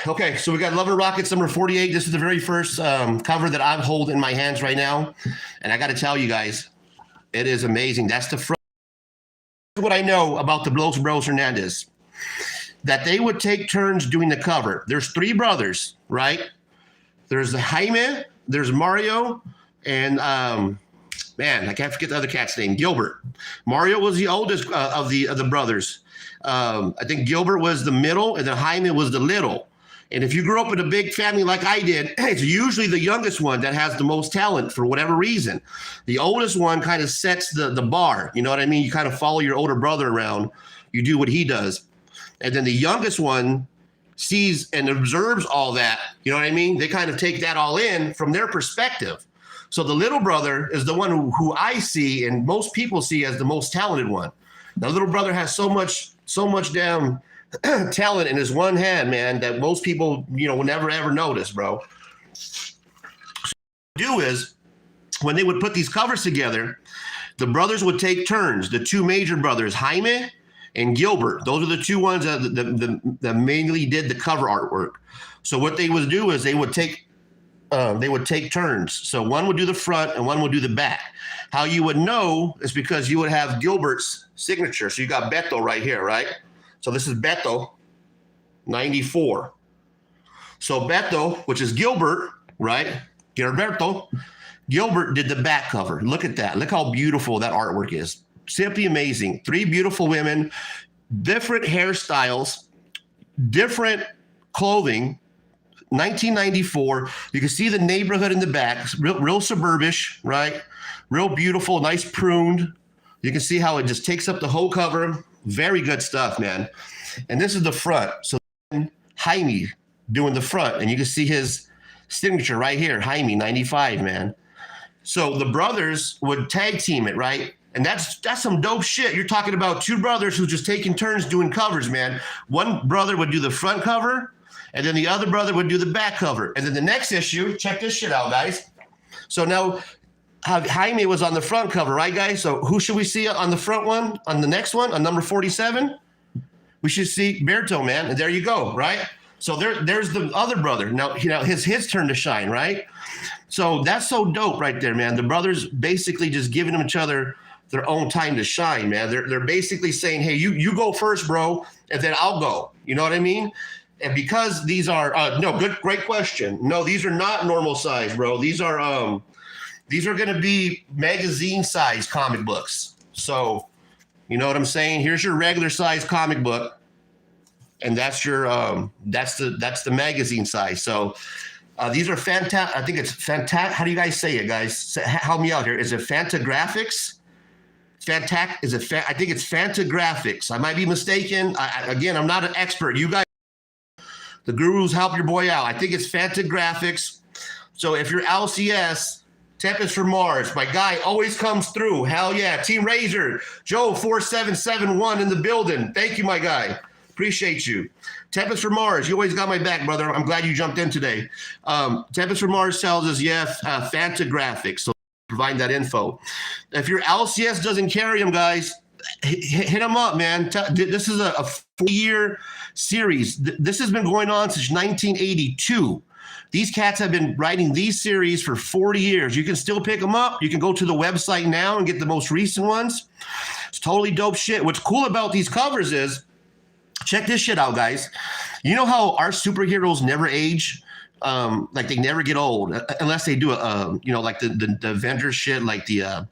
Okay, so we got Love and Rockets number 48. This is the very first cover that I hold in my hands right now. And I got to tell you guys, it is amazing. That's the front. What I know about the Los Bros Hernandez, that they would take turns doing the cover. There's three brothers, right? There's Jaime, there's Mario, and man, I can't forget the other cat's name, Gilbert. Mario was the oldest of the brothers. I think Gilbert was the middle, and then Jaime was the little. And if you grew up in a big family like I did, it's usually the youngest one that has the most talent for whatever reason. The oldest one kind of sets the bar. You know what I mean? You kind of follow your older brother around. You do what he does. And then the youngest one sees and observes all that. You know what I mean? They kind of take that all in from their perspective. So the little brother is the one who I see and most people see as the most talented one. The little brother has so much damn talent in his one hand, man, that most people, will never ever notice, bro. So what they do is when they would put these covers together, the brothers would take turns. The two major brothers, Jaime and Gilbert, those are the two ones that mainly did the cover artwork. So what they would do is they would take turns. So one would do the front and one would do the back. How you would know is because you would have Gilbert's signature. So you got Beto right here, right? So this is Beto, 94. So Beto, which is Gilbert, right? Gilberto. Gilbert did the back cover. Look at that. Look how beautiful that artwork is. Simply amazing. Three beautiful women, different hairstyles, different clothing. 1994. You can see the neighborhood in the back. Real suburbish, right? Real beautiful, nice pruned. You can see how it just takes up the whole cover. Very good stuff, man. And this is the front. So Jaime doing the front, and you can see his signature right here, Jaime, 95, man. So the brothers would tag team it, right? And that's some dope shit. You're talking about two brothers who just taking turns doing covers, man. One brother would do the front cover, and then the other brother would do the back cover. And then the next issue, check this shit out, guys. So now Jaime was on the front cover, right, guys? So who should we see on the front one, on the next one, on number 47? We should see Berto, man. And there you go, right? So there's the other brother. Now, his turn to shine, right? So that's so dope right there, man. The brothers basically just giving each other their own time to shine, man. They're basically saying, hey, you go first, bro, and then I'll go. You know what I mean? And because these are great question. No, these are not normal size, bro. These are going to be magazine size comic books. So, you know what I'm saying? Here's your regular size comic book, and that's your that's the magazine size. So these are fantastic. I think it's fantastic. How do you guys say it, guys? Help me out here. Is it Fantagraphics? I think it's Fantagraphics. I might be mistaken. Again, I'm not an expert. You guys, the gurus, help your boy out. I think it's Fantagraphics. So if you're LCS, Tempest from Mars, my guy always comes through. Hell yeah. Team Razor, Joe 4771 in the building. Thank you, my guy. Appreciate you. Tempest from Mars, you always got my back, brother. I'm glad you jumped in today. Tempest from Mars tells us, Fantagraphics. So provide that info. If your LCS doesn't carry them, guys, hit them up, man. This is a 4-year series. This has been going on since 1982. These cats have been writing these series for 40 years. You can still pick them up. You can go to the website now and get the most recent ones. It's totally dope shit. What's cool about these covers is, check this shit out, guys. You know how our superheroes never age? Like they never get old unless they do like the Avengers shit, like the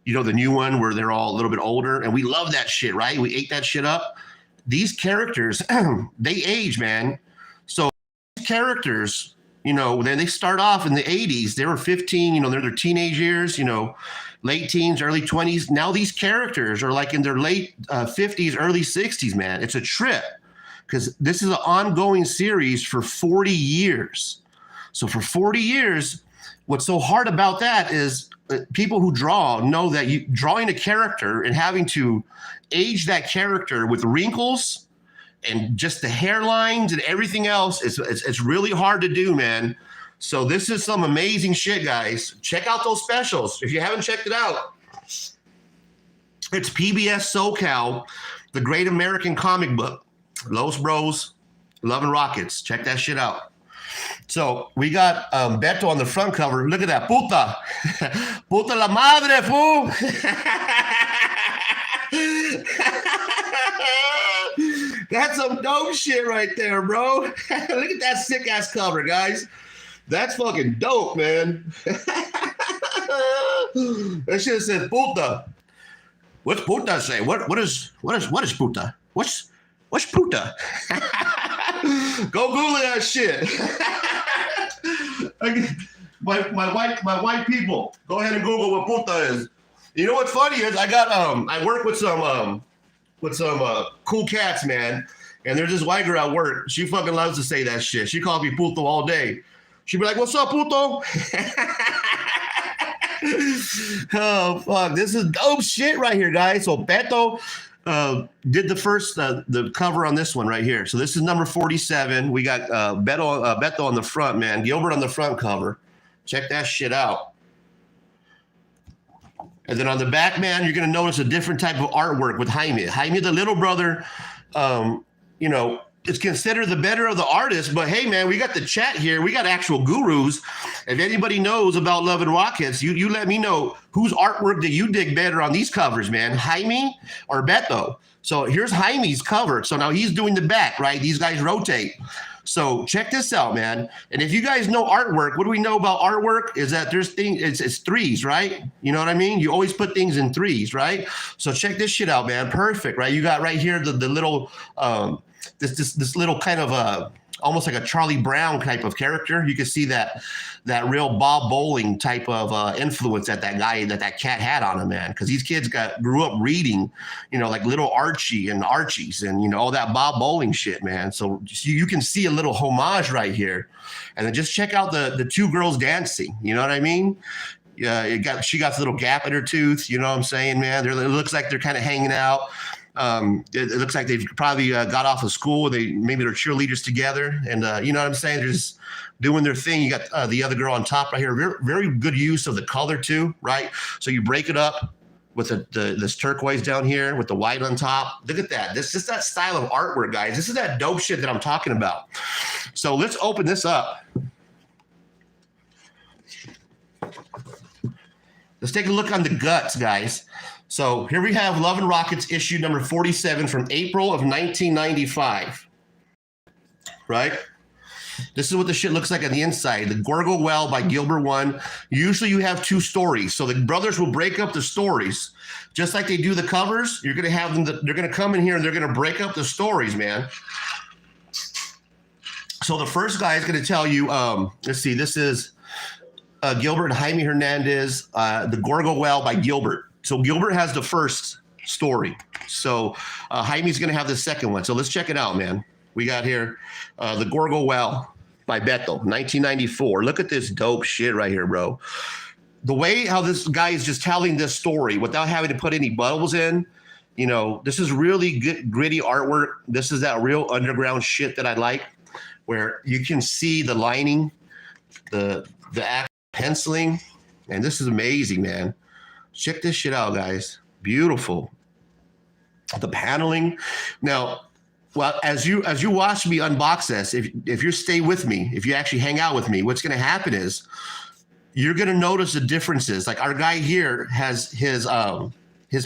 the new one where they're all a little bit older, and we love that shit, right? We ate that shit up. These characters, they age, man. So these characters, then they start off in the 80s. They were 15, they're their teenage years, late teens, early 20s. Now these characters are like in their late 50s, early 60s, man. It's a trip because this is an ongoing series for 40 years. So for 40 years, what's so hard about that is people who draw know that drawing a character and having to age that character with wrinkles and just the hairlines and everything else, it's really hard to do, man. So this is some amazing shit, guys. Check out those specials. If you haven't checked it out, it's PBS SoCal, the Great American Comic Book. Los Bros Love and Rockets. Check that shit out. So we got Beto on the front cover. Look at that. Puta. Puta la madre, fool. That's some dope shit right there, bro. Look at that sick ass cover, guys. That's fucking dope, man. That shit says puta. What's puta say? What is puta? What's puta? Go Google that shit. my white people, go ahead and Google what puta is. You know what's funny is I work with some cool cats, man. And there's this white girl at work. She fucking loves to say that shit. She calls me puto all day. She'd be like, "What's up, puto?" Oh fuck, this is dope shit right here, guys. So Beto did the first the cover on this one right here. So this is number 47. We got Beto on the front, man. Gilbert on the front cover. Check that shit out. And then on the back, man, you're gonna notice a different type of artwork with Jaime. Jaime, the little brother, you know, it's considered the better of the artists, but hey, man, we got the chat here. We got actual gurus. If anybody knows about Love and Rockets, you let me know whose artwork do you dig better on these covers, man, Jaime or Beto? So here's Jaime's cover. So now he's doing the back, right? These guys rotate. So check this out, man. And if you guys know artwork, what do we know about artwork? Is that there's things, it's threes, right? You know what I mean? You always put things in threes, right? So check this shit out, man. Perfect, right? You got right here the little this little kind of almost like a Charlie Brown type of character. You can see that real Bob Bowling type of influence that that cat had on him, man. Because these kids grew up reading, you know, like Little Archie and Archies and, you know, all that Bob Bowling shit, man. So you can see a little homage right here. And then just check out the two girls dancing. You know what I mean? Yeah, she got a little gap in her tooth. You know what I'm saying, man? It looks like they're kind of hanging out. It looks like they've probably got off of school. Maybe they're cheerleaders together, and you know what I'm saying. They're just doing their thing. You got the other girl on top right here. Very, very good use of the color too, right? So you break it up with this turquoise down here with the white on top. Look at that. This is that style of artwork, guys. This is that dope shit that I'm talking about. So let's open this up. Let's take a look on the guts, guys. So here we have Love and Rockets issue number 47 from April of 1995, right? This is what the shit looks like on the inside. The Gorgo Well by Gilbert One. Usually you have two stories. So the brothers will break up the stories. Just like they do the covers, you're going to have them, they're going to come in here and they're going to break up the stories, man. So the first guy is going to tell you, let's see, this is Gilbert and Jaime Hernandez, The Gorgo Well by Gilbert. So Gilbert has the first story. So Jaime's going to have the second one. So let's check it out, man. We got here The Gorgo Well by Beto, 1994. Look at this dope shit right here, bro. The way how this guy is just telling this story without having to put any bubbles in, you know, this is really good, gritty artwork. This is that real underground shit that I like, where you can see the lining, the actual penciling, and this is amazing, man. Check this shit out, guys. Beautiful. The paneling. Now, well, as you watch me unbox this, if you stay with me, if you actually hang out with me, what's going to happen is you're going to notice the differences. Like our guy here has his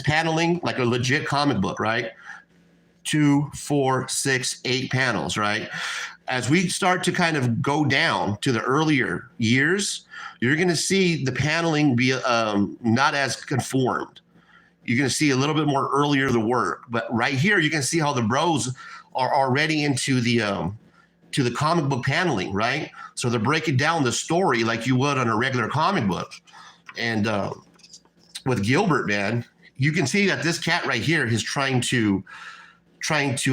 paneling like a legit comic book, right? 2, 4, 6, 8 panels, right? As we start to kind of go down to the earlier years, you're going to see the paneling be not as conformed. You're going to see a little bit more earlier the work. But right here, you can see how the bros are already into the comic book paneling, right? So they're breaking down the story like you would on a regular comic book. And with Gilbert, man, you can see that this cat right here is trying to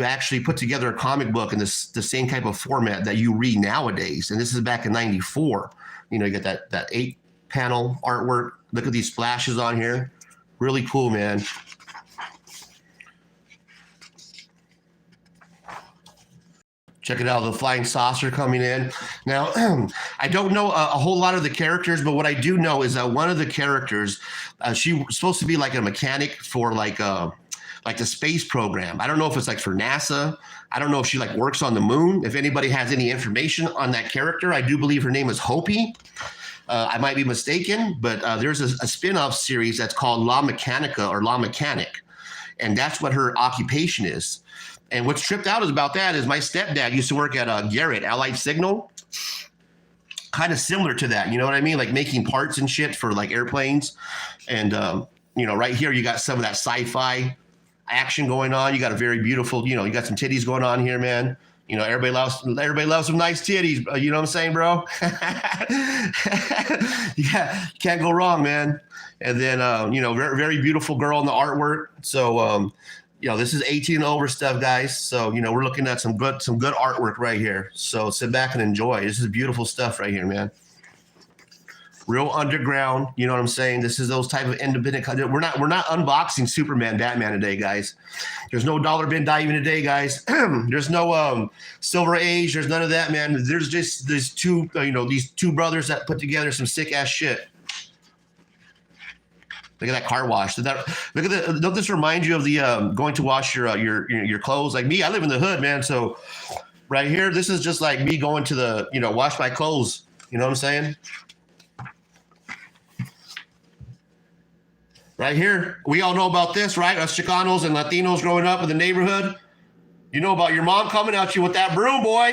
actually put together a comic book in the same type of format that you read nowadays. And this is back in 94. You know, you get that 8 panel artwork. Look at these splashes on here. Really cool, man. Check it out, the flying saucer coming in. Now, I don't know a whole lot of the characters, but what I do know is that one of the characters, she was supposed to be like a mechanic for like like the space program. I don't know if it's like for NASA. I don't know if she like works on the moon. If anybody has any information on that character, I do believe her name is Hopi. I might be mistaken, but there's a spin-off series that's called La Mechanica or La Mechanic. And that's what her occupation is. And what's tripped out is about that is my stepdad used to work at Garrett, Allied Signal. Kind of similar to that, you know what I mean? Like making parts and shit for like airplanes. And, you know, right here, you got some of that sci-fi action going on. You got a very beautiful, you know, you got some titties going on here, man. You know, everybody loves some nice titties. You know what I'm saying, bro? Yeah, can't go wrong, man. And then, you know, very, very beautiful girl in the artwork. So, you know, this is 18 and over stuff, guys. So, you know, we're looking at some good artwork right here. So sit back and enjoy. This is beautiful stuff right here, man. Real underground. You know what I'm saying? This is those type of independent. We're not unboxing Superman, Batman today, guys. There's no dollar bin diving today, guys. There's no Silver Age. There's none of that, man. There's just these two, you know, these two brothers that put together some sick ass shit. Look at that car wash. Look at the. Don't this remind you of the going to wash your clothes? Like me, I live in the hood, man. So right here, this is just like me going to the, you know, wash my clothes. You know what I'm saying? Right here, we all know about this, right? Us Chicanos and Latinos growing up in the neighborhood. You know about your mom coming at you with that broom, boy.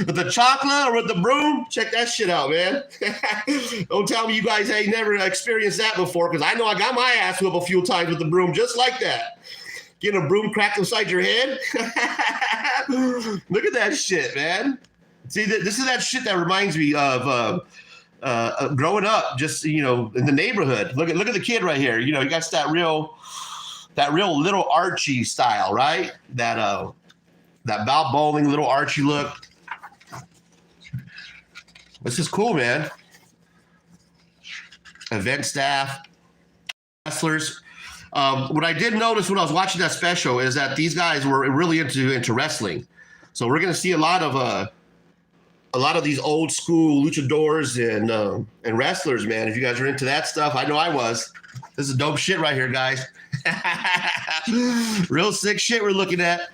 With the chocolate or with the broom, check that shit out, man. Don't tell me you guys ain't never experienced that before, because I know I got my ass whipped a few times with the broom just like that. Getting a broom cracked inside your head. Look at that shit, man. See, this is that shit that reminds me of growing up, just, you know, in the neighborhood. Look at the kid right here. You know, he got that real little Archie style, right? That Bob Bowling little Archie look. This is cool, man. Event staff, wrestlers. What I did notice when I was watching that special is that these guys were really into wrestling. So we're gonna see a lot of these old school luchadors and wrestlers, man. If you guys are into that stuff, I know I was. This is dope shit right here, guys. Real sick shit we're looking at.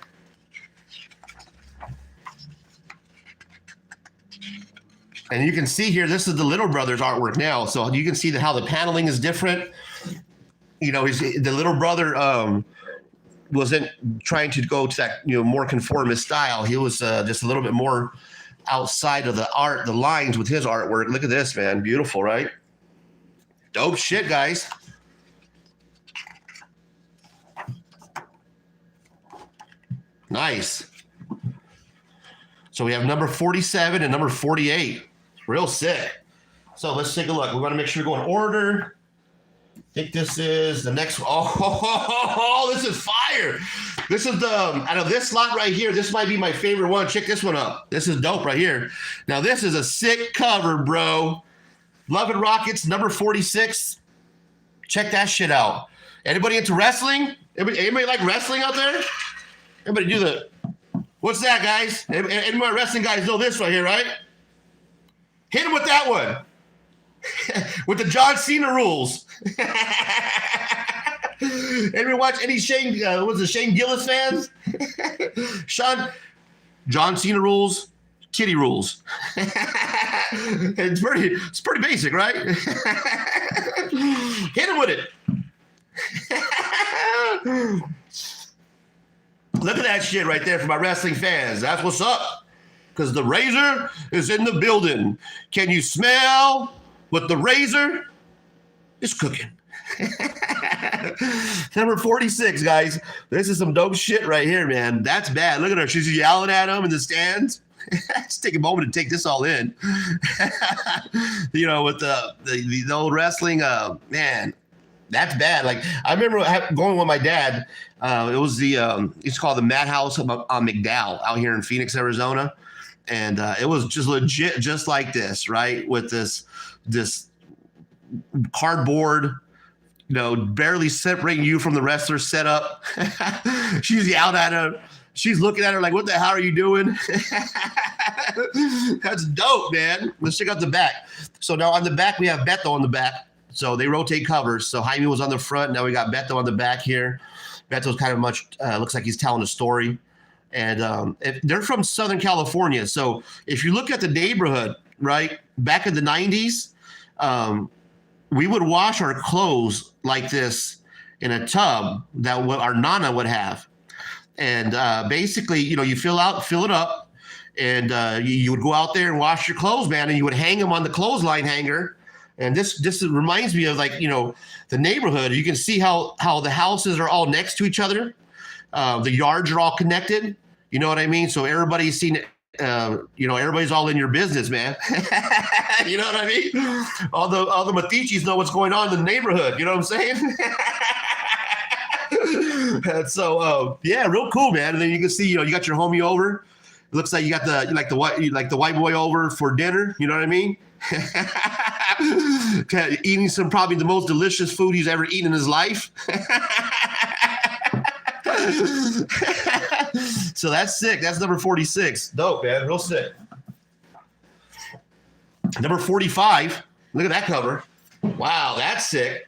And you can see here, this is the Little Brothers artwork now. So you can see how the paneling is different. You know, the little brother wasn't trying to go to that, you know, more conformist style. He was just a little bit more outside of the lines with his artwork. Look at this, man. Beautiful, right? Dope shit, guys. Nice. So we have number 47 and number 48. Real sick. So let's take a look. We want to make sure we go in order. I think this is the next one. Oh, this is fire. This is the, out of this slot right here, this might be my favorite one. Check this one up. This is dope right here. Now, this is a sick cover, bro. Love and Rockets, number 46. Check that shit out. Anybody into wrestling? Anybody like wrestling out there? Everybody do the, what's that, guys? Anybody wrestling guys know this right here, right? Hit him with that one. With the John Cena rules. Anybody watch any Shane Gillis fans? John Cena rules, kitty rules. It's pretty basic, right? Hit him with it. Look at that shit right there for my wrestling fans. That's what's up. Because the razor is in the building. Can you smell what the razor is cooking? Number 46, guys. This is some dope shit right here, man. That's bad. Look at her. She's yelling at him in the stands. Let's take a moment to take this all in. You know, with the old wrestling, man, that's bad. Like, I remember going with my dad. It was it's called the Madhouse on McDowell out here in Phoenix, Arizona. And it was just legit, just like this, right? With this cardboard, you know, barely separating you from the wrestler setup. She's yelling at her. She's looking at her like, what the hell are you doing? That's dope, man. Let's check out the back. So now on the back, we have Beto on the back. So they rotate covers. So Jaime was on the front. Now we got Beto on the back here. Beto's kind of much looks like he's telling a story. And they're from Southern California. So if you look at the neighborhood, right, back in the 90s, we would wash our clothes like this in a tub that our Nana would have. And basically, you fill it up, and you would go out there and wash your clothes, man, and you would hang them on the clothesline hanger. And this reminds me of, like, the neighborhood. You can see how the houses are all next to each other. The yards are all connected. You know what I mean? So everybody's seen it. Everybody's all in your business, man. You know what I mean? All the Matichis know what's going on in the neighborhood. You know what I'm saying? And so, yeah, real cool, man. And then you can see, you got your homie over. It looks like you got the white boy over for dinner. You know what I mean? Eating some probably the most delicious food he's ever eaten in his life. So that's sick. That's number 46. Dope, man. Real sick. Number 45. Look at that cover. Wow, that's sick.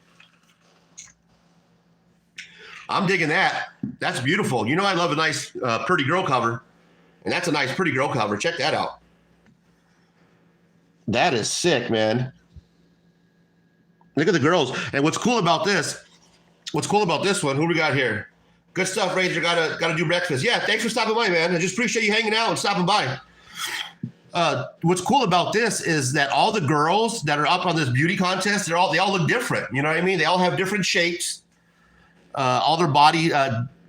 I'm digging that. That's beautiful. I love a nice pretty girl cover. And that's a nice pretty girl cover. Check that out. That is sick, man. Look at the girls. And what's cool about this one, who we got here? Good stuff, Ranger. Gotta do breakfast. Yeah, thanks for stopping by, man. I just appreciate you hanging out and stopping by. What's cool about this is that all the girls that are up on this beauty contest, they all look different. You know what I mean? They all have different shapes. All their body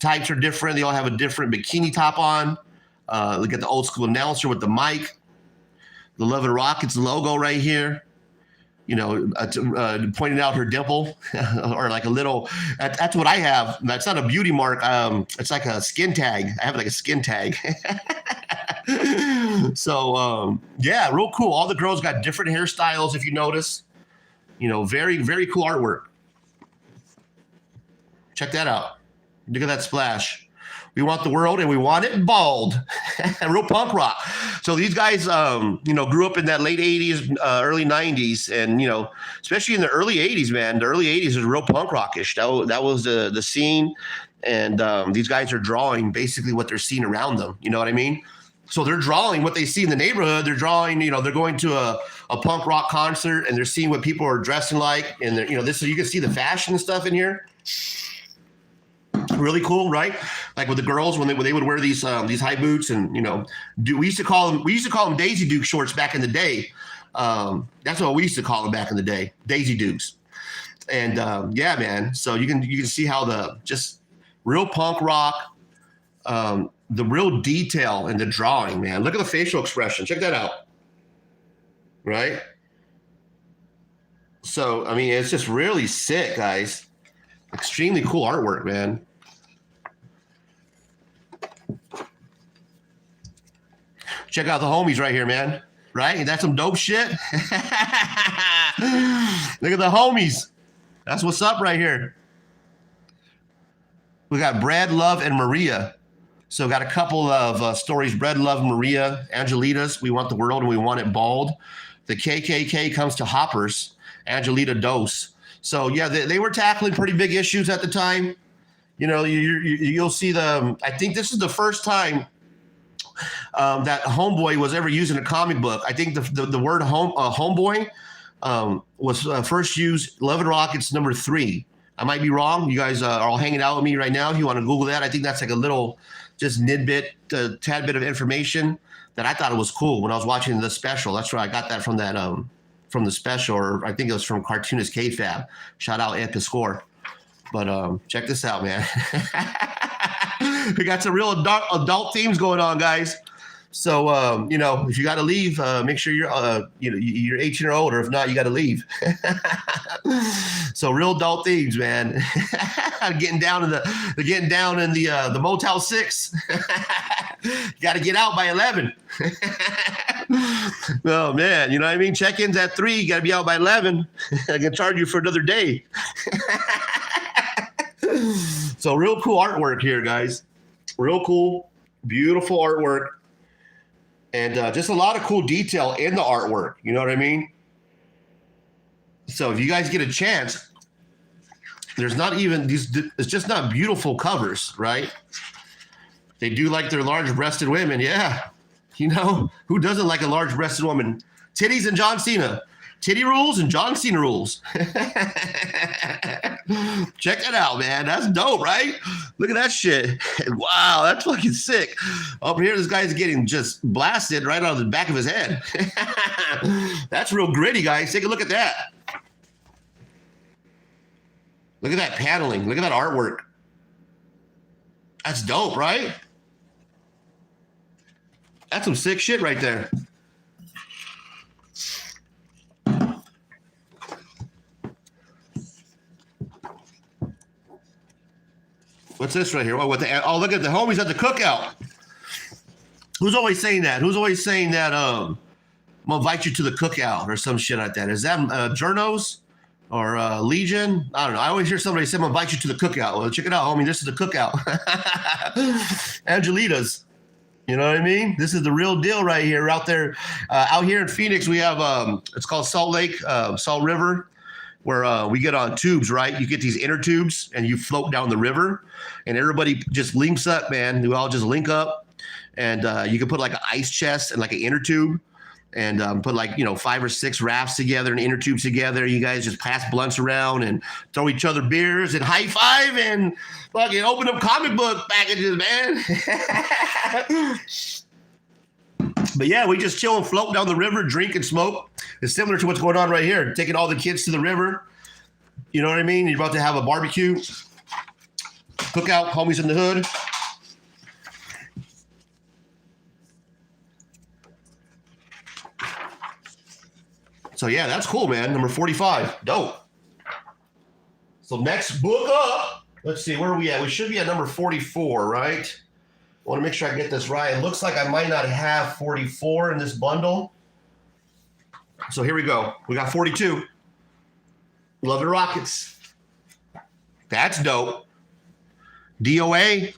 types are different. They all have a different bikini top on. Look at the old school announcer with the mic. The Love and Rockets logo right here. Pointing out her dimple or like a little, that's what I have. That's not a beauty mark. It's like a skin tag. I have like a skin tag. So, yeah, real cool. All the girls got different hairstyles, if you notice. Very, very cool artwork. Check that out. Look at that splash. We want the world and we want it bald. Real punk rock. So these guys, grew up in that late 80s, early 90s. And, especially in the early 80s, man, the early 80s was real punk rockish. That was the scene. And these guys are drawing basically what they're seeing around them. You know what I mean? So they're drawing what they see in the neighborhood. They're drawing, they're going to a punk rock concert and they're seeing what people are dressing like. And, so you can see the fashion and stuff in here. Really cool, right? Like with the girls when they would wear these high boots and we used to call them Daisy Duke shorts back in the day. That's what we used to call them back in the day, Daisy Dukes. And yeah, man. So you can see how the just real punk rock, the real detail in the drawing, man. Look at the facial expression. Check that out. Right? So I mean, it's just really sick, guys. Extremely cool artwork, man. Check out the homies right here, man. Right? That's some dope shit. Look at the homies. That's what's up right here. We got Brad, Love, and Maria. So got a couple of stories. Brad, Love, Maria, Angelitas. We want the world and we want it bald. The KKK comes to Hoppers. Angelita Dose. So yeah, they were tackling pretty big issues at the time. You'll see I think this is the first time that Homeboy was ever used in a comic book. I think the word Homeboy was first used Love and Rockets number 3. I might be wrong. You guys are all hanging out with me right now. If you want to Google that, I think that's like a little just tad bit of information that I thought it was cool when I was watching the special. That's where I got that from from the special, or I think it was from Cartoonist K-Fab. Shout out Ed Piscor. But check this out, man. We got some real adult themes going on, guys. So, if you got to leave, make sure you're 18 or older. If not, you got to leave. So real adult themes, man. Getting down in the Motel 6. You got to get out by 11. Oh man, you know what I mean? Check-ins at 3. You got to be out by 11. I can charge you for another day. So real cool artwork here, guys. Real cool, beautiful artwork. And just a lot of cool detail in the artwork. You know what I mean? So if you guys get a chance, there's not even these, it's just not beautiful covers, right? They do like their large-breasted women. Yeah. You know, who doesn't like a large-breasted woman? Titties and John Cena. Titty rules and John Cena rules. Check that out, man. That's dope, right? Look at that shit. Wow, that's fucking sick. Up here, this guy's getting just blasted right out of the back of his head. That's real gritty, guys. Take a look at that. Look at that paneling. Look at that artwork. That's dope, right? That's some sick shit right there. What's this right here? Oh, look at the homies at the cookout. Who's always saying that? Who's always saying that? I'm gonna invite you to the cookout or some shit like that. Is that Journos or Legion? I don't know. I always hear somebody say, I'm gonna invite you to the cookout. Well, check it out, homie. This is the cookout. Angelita's. You know what I mean? This is the real deal right here. Out there, out here in Phoenix, we have it's called Salt Lake, Salt River, where we get on tubes, right? You get these inner tubes and you float down the river, and everybody just links up, man. We all just link up, and you can put like an ice chest and like an inner tube, and put like 5 or 6 rafts together and inner tubes together. You guys just pass blunts around and throw each other beers and high five and fucking open up comic book packages, man. But yeah, we just chill and float down the river, drink and smoke. It's similar to what's going on right here. Taking all the kids to the river. You know what I mean? You're about to have a barbecue, cookout, homies in the hood. So yeah, that's cool, man. Number 45. Dope. So next book up. Let's see, where are we at? We should be at number 44, right? I want to make sure I get this right. It looks like I might not have 44 in this bundle. So here we go. We got 42. Love and Rockets. That's dope. DOA.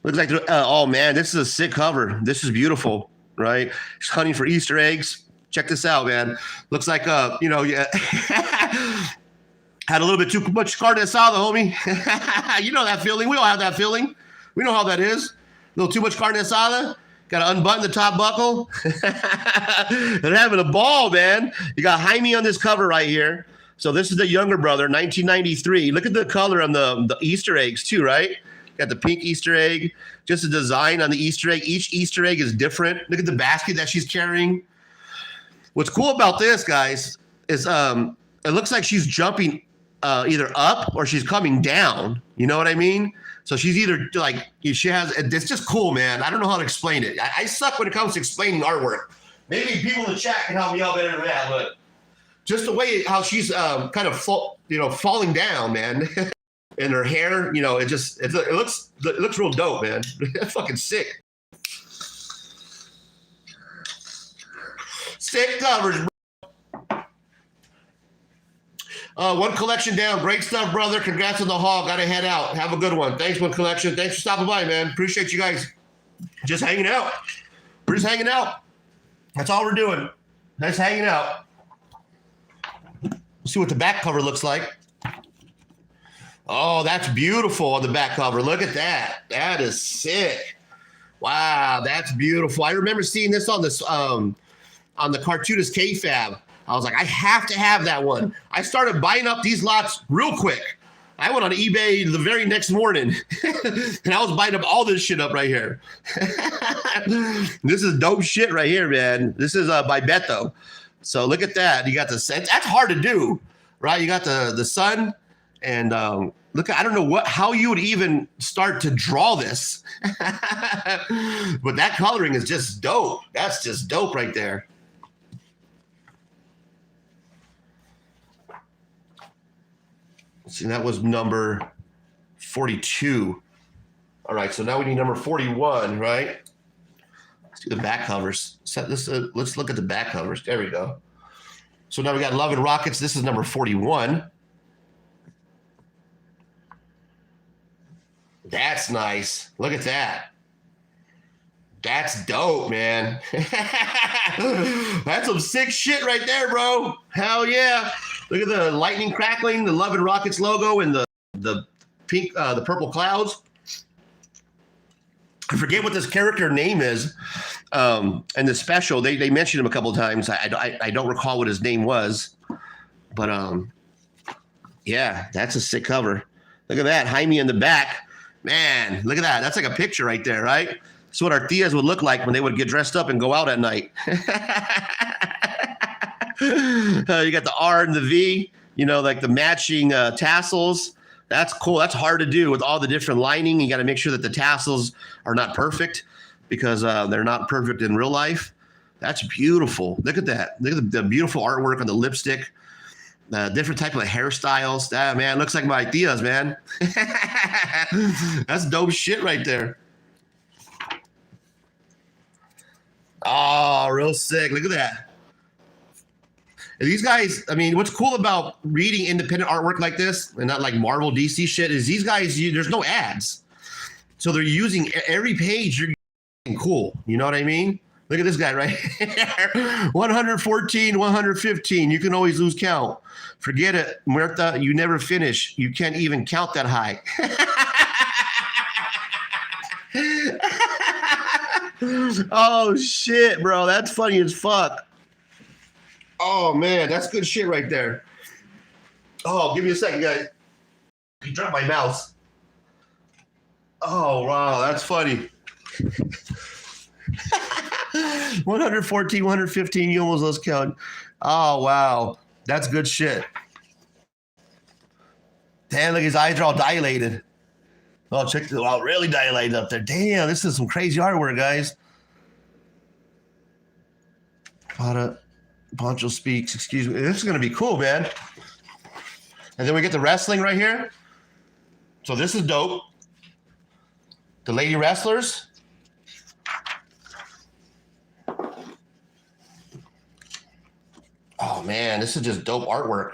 Looks like, oh man, this is a sick cover. This is beautiful, right? Just hunting for Easter eggs. Check this out, man. Looks like, yeah. Had a little bit too much carne asada, homie. You know that feeling. We all have that feeling. We know how that is. A little too much carne asada. Got to unbutton the top buckle. And having a ball, man. You got Jaime on this cover right here. So this is the younger brother, 1993. Look at the color on the Easter eggs too, right? Got the pink Easter egg. Just the design on the Easter egg. Each Easter egg is different. Look at the basket that she's carrying. What's cool about this, guys, is it looks like she's jumping either up or she's coming down. You know what I mean? So she's either like, she has, it's just cool, man. I don't know how to explain it. I suck when it comes to explaining artwork. Maybe people in the chat can help me out better than that, but just the way how she's kind of falling down, man. And her hair, it looks real dope, man. It's fucking sick. Sick covers, bro. One collection down. Great stuff, brother. Congrats on the haul. Got to head out. Have a good one. Thanks, One Collection. Thanks for stopping by, man. Appreciate you guys just hanging out. We're just hanging out. That's all we're doing. Just hanging out. Let's see what the back cover looks like. Oh, that's beautiful on the back cover. Look at that. That is sick. Wow, that's beautiful. I remember seeing this on this on the cartoonist K-Fab. I was like, I have to have that one. I started buying up these lots real quick. I went on eBay the very next morning, and I was buying up all this shit up right here. This is dope shit right here, man. This is by Beto. So look at that. You got the sun. That's hard to do, right? You got the sun, and look. I don't know how you would even start to draw this, but that coloring is just dope. That's just dope right there. See, that was number 42. All right, so now we need number 41, right? Let's do the back covers. Let's look at the back covers. There we go. So now we got Love and Rockets. This is number 41. That's nice. Look at that. That's dope, man. That's some sick shit right there, bro. Hell yeah. Look at the lightning crackling, the Love and Rockets logo, and the pink, the purple clouds. I forget what this character name is. And the special, they mentioned him a couple of times. I don't recall what his name was. But yeah, that's a sick cover. Look at that. Jaime in the back. Man, look at that. That's like a picture right there, right? That's what our tias would look like when they would get dressed up and go out at night. You got the R and the V, you know, like the matching tassels. That's cool. That's hard to do with all the different lining. You got to make sure that the tassels are not perfect because they're not perfect in real life. That's beautiful. Look at that. Look at the beautiful artwork on the lipstick. Different type of hairstyles. That, man, looks like my tias, man. That's dope shit right there. Oh, real sick. Look at that. And these guys, I mean, what's cool about reading independent artwork like this and not like Marvel DC shit is these guys, there's no ads. So they're using every page you're getting cool. You know what I mean? Look at this guy right here. 114, 115. You can always lose count. Forget it, Muerta. You never finish. You can't even count that high. Oh, shit, bro. That's funny as fuck. Oh, man. That's good shit right there. Oh, give me a second, guys. You dropped my mouse. Oh, wow. That's funny. 114, 115, you almost lost count. Oh, wow. That's good shit. Damn, look, his eyes are all dilated. Oh, check this out. Really dilated up there. Damn, this is some crazy artwork, guys. Poncho speaks. Excuse me. This is going to be cool, man. And then we get the wrestling right here. So this is dope. The lady wrestlers. Oh, man, this is just dope artwork.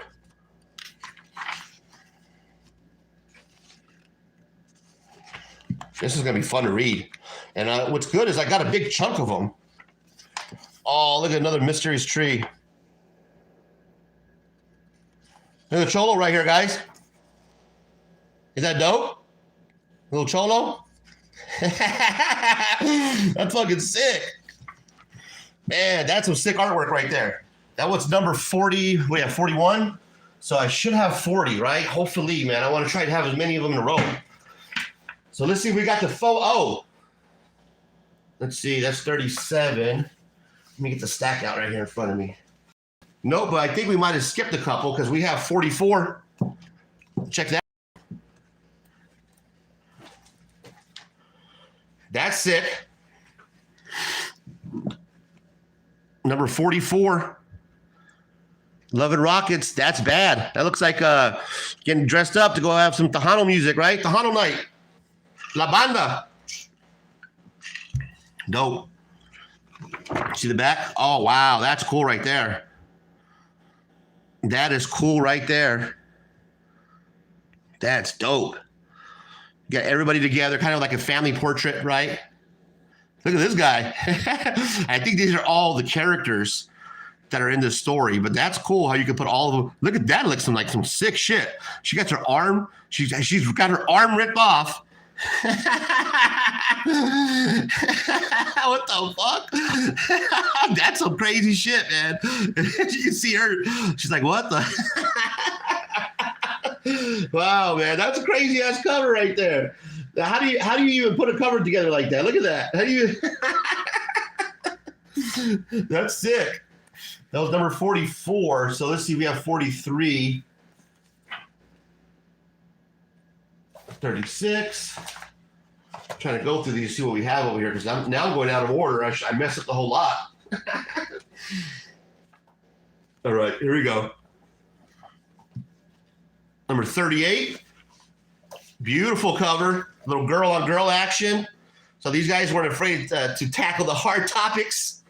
This is going to be fun to read. And what's good is I got a big chunk of them. Oh, look at another mysterious tree. Look at the cholo right here, guys. Is that dope? Little cholo? That's fucking sick. Man, that's some sick artwork right there. That was number 40. We have 41. So I should have 40, right? Hopefully, man. I want to try to have as many of them in a row. So let's see if we got the photo. Let's see. That's 37. Let me get the stack out right here in front of me. No, but I think we might have skipped a couple because we have 44. Check that. That's sick. Number 44. Love and Rockets. That's bad. That looks like getting dressed up to go have some Tejano music, right? Tejano night. La Banda. Dope. See the back? Oh, wow. That's cool right there. That is cool right there. That's dope. Got everybody together, kind of like a family portrait, right? Look at this guy. I think these are all the characters that are in this story, but that's cool how you can put all of them. Look at that. Looks like some sick shit. She got her arm. She's got her arm ripped off. What the fuck? That's some crazy shit, man. You can see her. She's like, what the? Wow, man, that's a crazy ass cover right there. How do you even put a cover together like that? Look at that. How do you? That's sick. That was number 44. So let's see. We have 43. 36. I'm trying to go through these, see what we have over here, because I'm now going out of order. I messed up the whole lot. All right, here we go. Number 38. Beautiful cover. Little girl on girl action. So these guys weren't afraid to tackle the hard topics.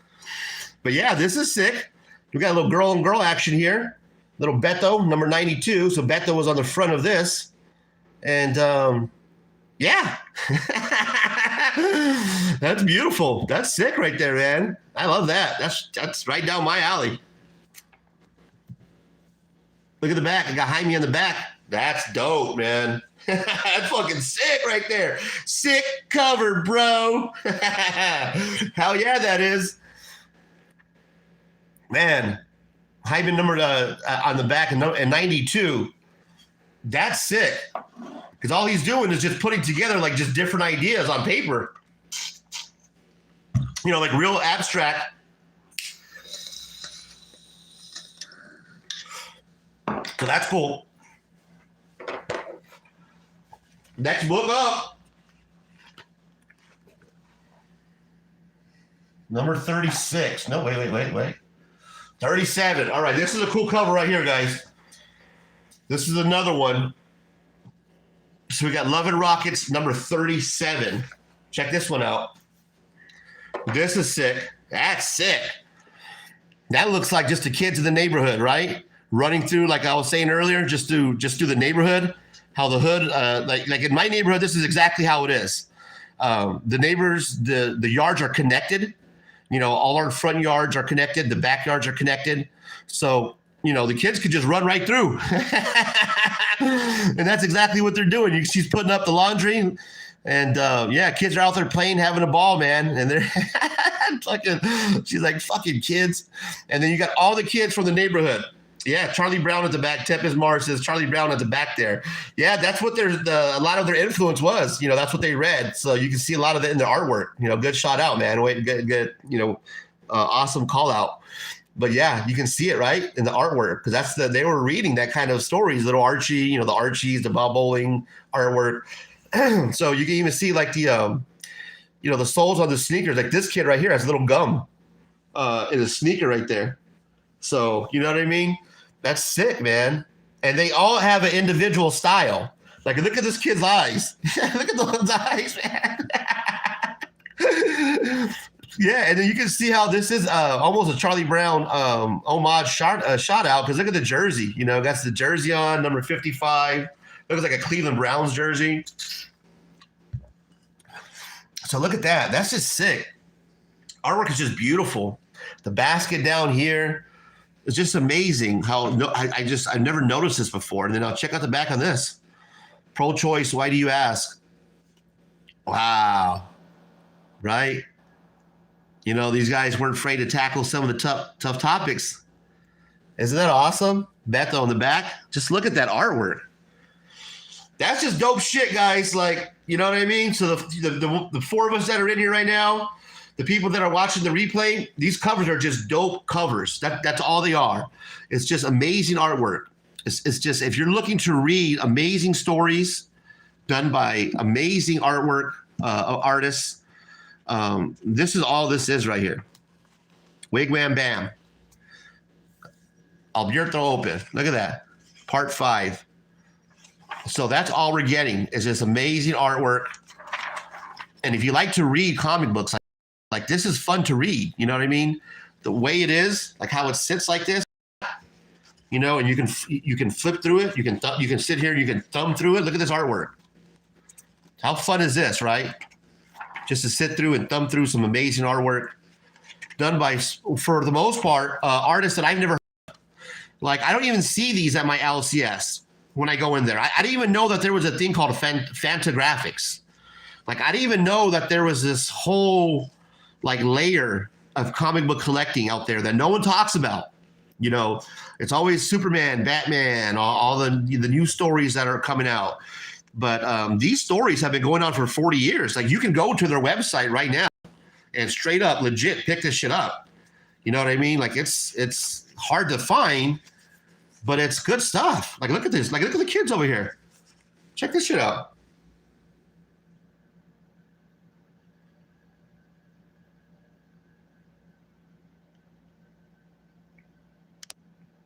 But yeah, this is sick. We got a little girl on girl action here. Little Beto, number 92. So Beto was on the front of this. And Yeah. That's beautiful. That's sick right there, man. I love that. That's right down my alley. Look at the back. I got Jaime on the back. That's dope, man. That's fucking sick right there. Sick cover, bro. Hell yeah, that is. Man, Jaime numbered on the back in 92. That's sick. Because all he's doing is just putting together like just different ideas on paper. You know, like real abstract. So that's cool. Next book up. Number 36. No, wait. 37. All right, this is a cool cover right here, guys. This is another one. So we got Love and Rockets, number 37. Check this one out. This is sick. That's sick. That looks like just the kids in the neighborhood, right? Running through, like I was saying earlier, just through the neighborhood. How the hood, like in my neighborhood, this is exactly how it is. The neighbors, the yards are connected. You know, all our front yards are connected. The backyards are connected. So, you know, the kids could just run right through. And that's exactly what they're doing. She's putting up the laundry. And yeah, kids are out there playing, having a ball, man. And they're fucking, she's like, fucking kids. And then you got all the kids from the neighborhood. Yeah, Charlie Brown at the back. Tepes Mars says Charlie Brown at the back there. Yeah, that's what a lot of their influence was. You know, that's what they read. So you can see a lot of it in their artwork. You know, good shot out, man. Wait, good. You know, awesome call out. But yeah, you can see it right in the artwork because they were reading that kind of stories. Little Archie, you know, the Archies, the Bob Bowling artwork. So you can even see like the, you know, the soles on the sneakers. Like this kid right here has a little gum in his sneaker right there. So you know what I mean? That's sick, man. And they all have an individual style. Like, look at this kid's eyes. Look at those eyes, man. Yeah, and then you can see how this is almost a Charlie Brown homage shot out. Because look at the jersey. You know, that's the jersey on, number 55. Looks like a Cleveland Browns jersey. So look at that. That's just sick. Artwork is just beautiful. The basket down here. It's just amazing how I've never noticed this before. And then I'll check out the back on this. Pro-choice, why do you ask? Wow. Right? You know, these guys weren't afraid to tackle some of the tough topics. Isn't that awesome? Beto on the back. Just look at that artwork. That's just dope shit, guys. Like, you know what I mean? So the four of us that are in here right now, the people that are watching the replay, these covers are just dope covers. That's all they are. It's just amazing artwork. It's just, if you're looking to read amazing stories done by amazing artwork artists, this is all this is right here. Wig Wham Bam. Alberto Open. Look at that. Part 5. So that's all we're getting is this amazing artwork. And if you like to read comic books, like this is fun to read, you know what I mean? The way it is, like how it sits like this, you know, and you can flip through it. You can sit here, you can thumb through it. Look at this artwork. How fun is this, right? Just to sit through and thumb through some amazing artwork done by, for the most part, artists that I've never heard of. Like, I don't even see these at my LCS when I go in there. I didn't even know that there was a thing called Fantagraphics. Like, I didn't even know that there was this whole like layer of comic book collecting out there that no one talks about. You know, it's always Superman, Batman, all the new stories that are coming out. But these stories have been going on for 40 years. Like, you can go to their website right now and straight up, legit pick this shit up. You know what I mean? Like, it's hard to find, but it's good stuff. Like, look at this. Like, look at the kids over here. Check this shit out.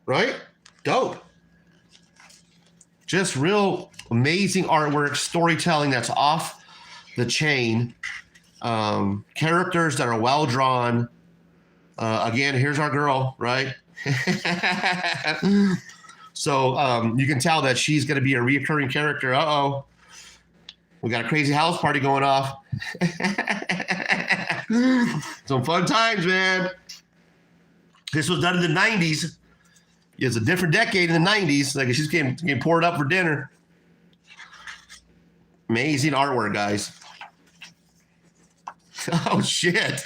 Right? Dope. Just real amazing artwork, storytelling that's off the chain, characters that are well drawn. Again, here's our girl, right? So you can tell that she's going to be a recurring character. Uh-oh. We got a crazy house party going off. Some fun times, man. This was done in the 90s. It's a different decade in the 90s. Like she's getting poured up for dinner. Amazing artwork, guys. Oh shit.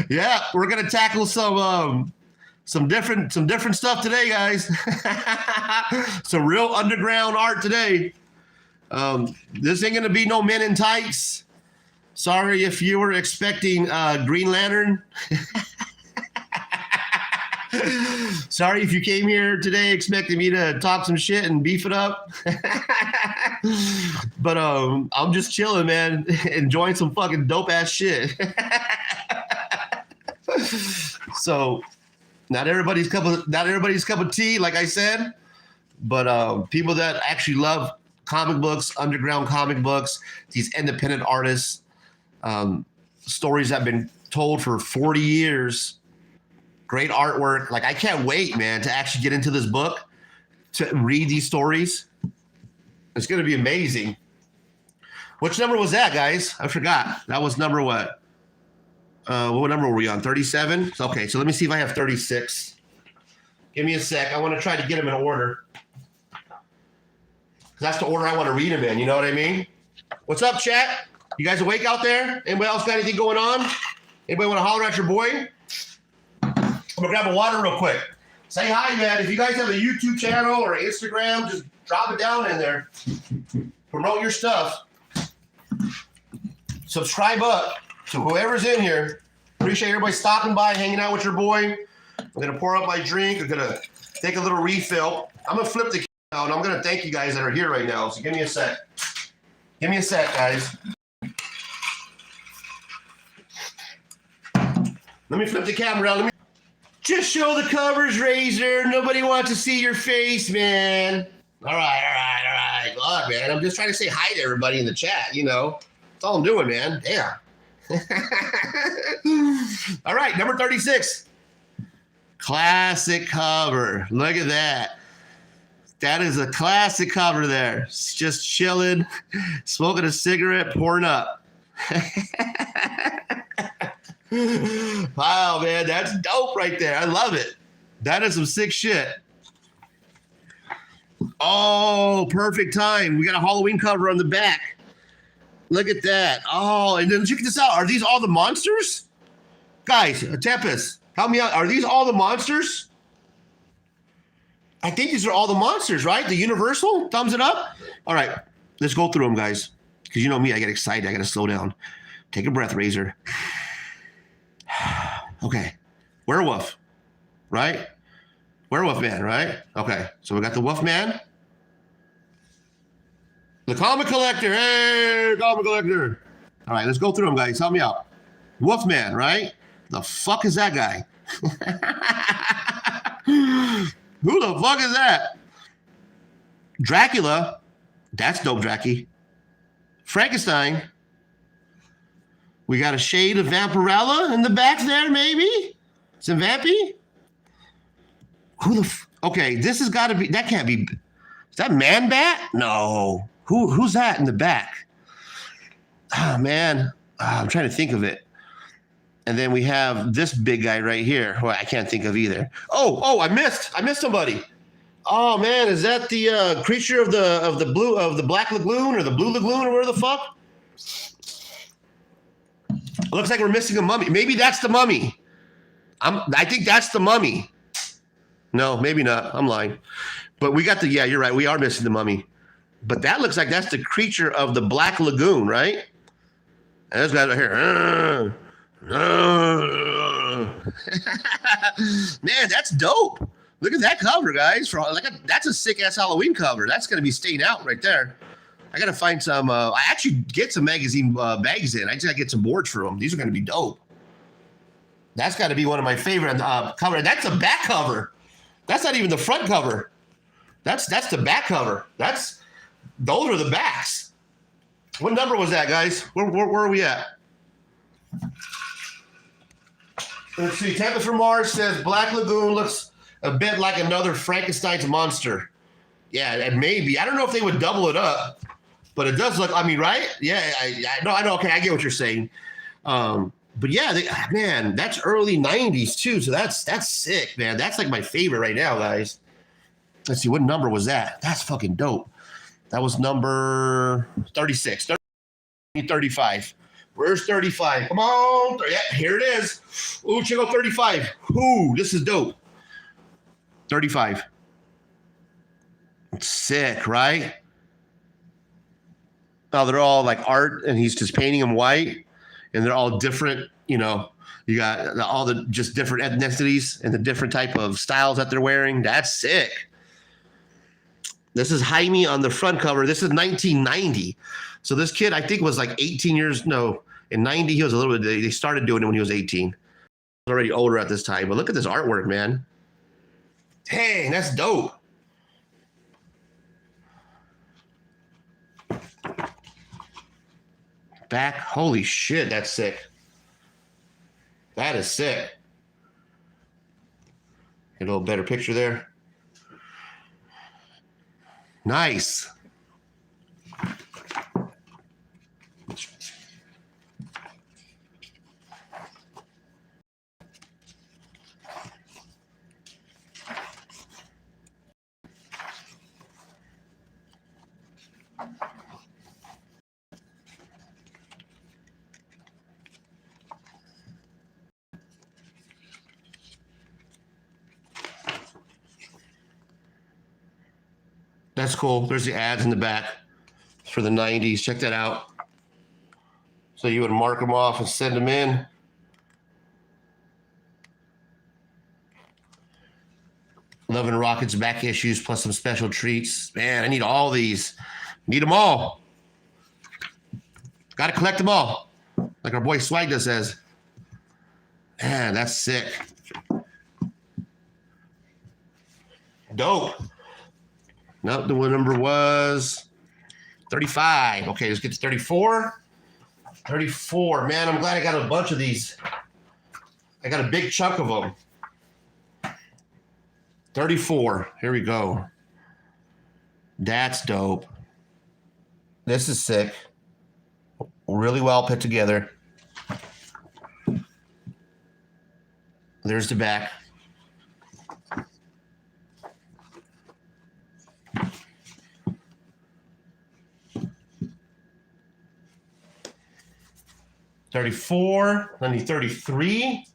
Yeah, we're gonna tackle some different stuff today, guys. Some real underground art today. This ain't gonna be no Men in Tights. Sorry if you were expecting Green Lantern. Sorry if you came here today expecting me to talk some shit and beef it up. But I'm just chilling, man, enjoying some fucking dope ass shit. So not everybody's cup of tea, like I said, but people that actually love comic books, underground comic books, these independent artists, stories that have been told for 40 years. Great artwork. Like I can't wait, man, to actually get into this book, to read these stories. It's going to be amazing. Which number was that, guys? I forgot. That was number what? What number were we on? 37? Okay, so let me see if I have 36. Give me a sec. I want to try to get them in order. That's the order I want to read them in. You know what I mean? What's up, chat? You guys awake out there? Anybody else got anything going on? Anybody want to holler at your boy? I'm going to grab a water real quick. Say hi, man. If you guys have a YouTube channel or Instagram, just drop it down in there. Promote your stuff. Subscribe up to whoever's in here. Appreciate everybody stopping by, hanging out with your boy. I'm going to pour up my drink. I'm going to take a little refill. I'm going to flip the camera now, and I'm going to thank you guys that are here right now. So give me a sec. Give me a sec, guys. Let me flip the camera out. Just show the covers, Razor. Nobody wants to see your face, man. All right. Look, man, I'm just trying to say hi to everybody in the chat, you know. That's all I'm doing, man. Damn. All right, number 36. Classic cover. Look at that. That is a classic cover there. It's just chilling, smoking a cigarette, pouring up. Wow, man, that's dope right there. I love it. That is some sick shit. Oh, perfect time. We got a Halloween cover on the back. Look at that. Oh, and then check this out. Are these all the monsters? Guys, Tempest, help me out. Are these all the monsters? I think these are all the monsters, right? The Universal? Thumbs it up? All right, let's go through them, guys. Because you know me, I get excited. I got to slow down. Take a breath, Razor. Okay. Werewolf, right? Werewolf man, right? Okay. So we got the Wolf Man. The Comic Collector. Hey, Comic Collector. All right, let's go through them, guys. Help me out. Wolf Man, right? The fuck is that guy? Who the fuck is that? Dracula. That's dope, Dracky. Frankenstein. We got a shade of Vampirella in the back there, maybe? Some Vampy? Okay, this has got to be, that can't be, is that Man Bat? No. Who's that in the back? Oh, man. I'm trying to think of it. And then we have this big guy right here, who I can't think of either. Oh, I missed somebody. Oh, man, is that the creature of the Black Lagoon or the Blue Lagoon or where the fuck? It looks like we're missing a mummy. Maybe that's the mummy. I think that's the mummy. No, maybe not. I'm lying. But we got yeah, you're right. We are missing the mummy. But that looks like that's the creature of the Black Lagoon, right? And this guy's right here. Man, that's dope. Look at that cover, guys. That's a sick-ass Halloween cover. That's going to be staying out right there. I got to find some. I actually get some magazine bags in. I just got to get some boards for them. These are going to be dope. That's got to be one of my favorite cover. That's a back cover. That's not even the front cover. That's the back cover. Those are the backs. What number was that, guys? Where are we at? Let's see. Tempest from Mars says Black Lagoon looks a bit like another Frankenstein's monster. Yeah, and maybe. I don't know if they would double it up, but it does look, I mean, right? Yeah, I know. Okay, I get what you're saying. But yeah, man, that's early 90s too. So that's sick, man. That's like my favorite right now, guys. Let's see, what number was that? That's fucking dope. That was number 36, 35. Where's 35? Come on. Yeah, here it is. Ooh, check out 35. Ooh, this is dope. 35. Sick, right? Oh, they're all like art, and he's just painting them white, and they're all different. You know, you got all the just different ethnicities and the different type of styles that they're wearing. That's sick. This is Jaime on the front cover. This is 1990. So this kid, I think, was like 18 years. No, in 90, he was a little bit, they started doing it when he was 18. He was already older at this time. But look at this artwork, man. Dang, that's dope. Back, holy shit, that's sick. That is sick. Get a little better picture there. Nice. That's cool. There's the ads in the back for the 90s. Check that out. So you would mark them off and send them in. Love and Rockets back issues plus some special treats. Man, I need all these. Need them all. Got to collect them all. Like our boy Swagda says. Man, that's sick. Dope. Nope, the one number was 35. Okay, let's get to 34. 34. Man, I'm glad I got a bunch of these. I got a big chunk of them. 34. Here we go. That's dope. This is sick. Really well put together. There's the back. $34. I need 33.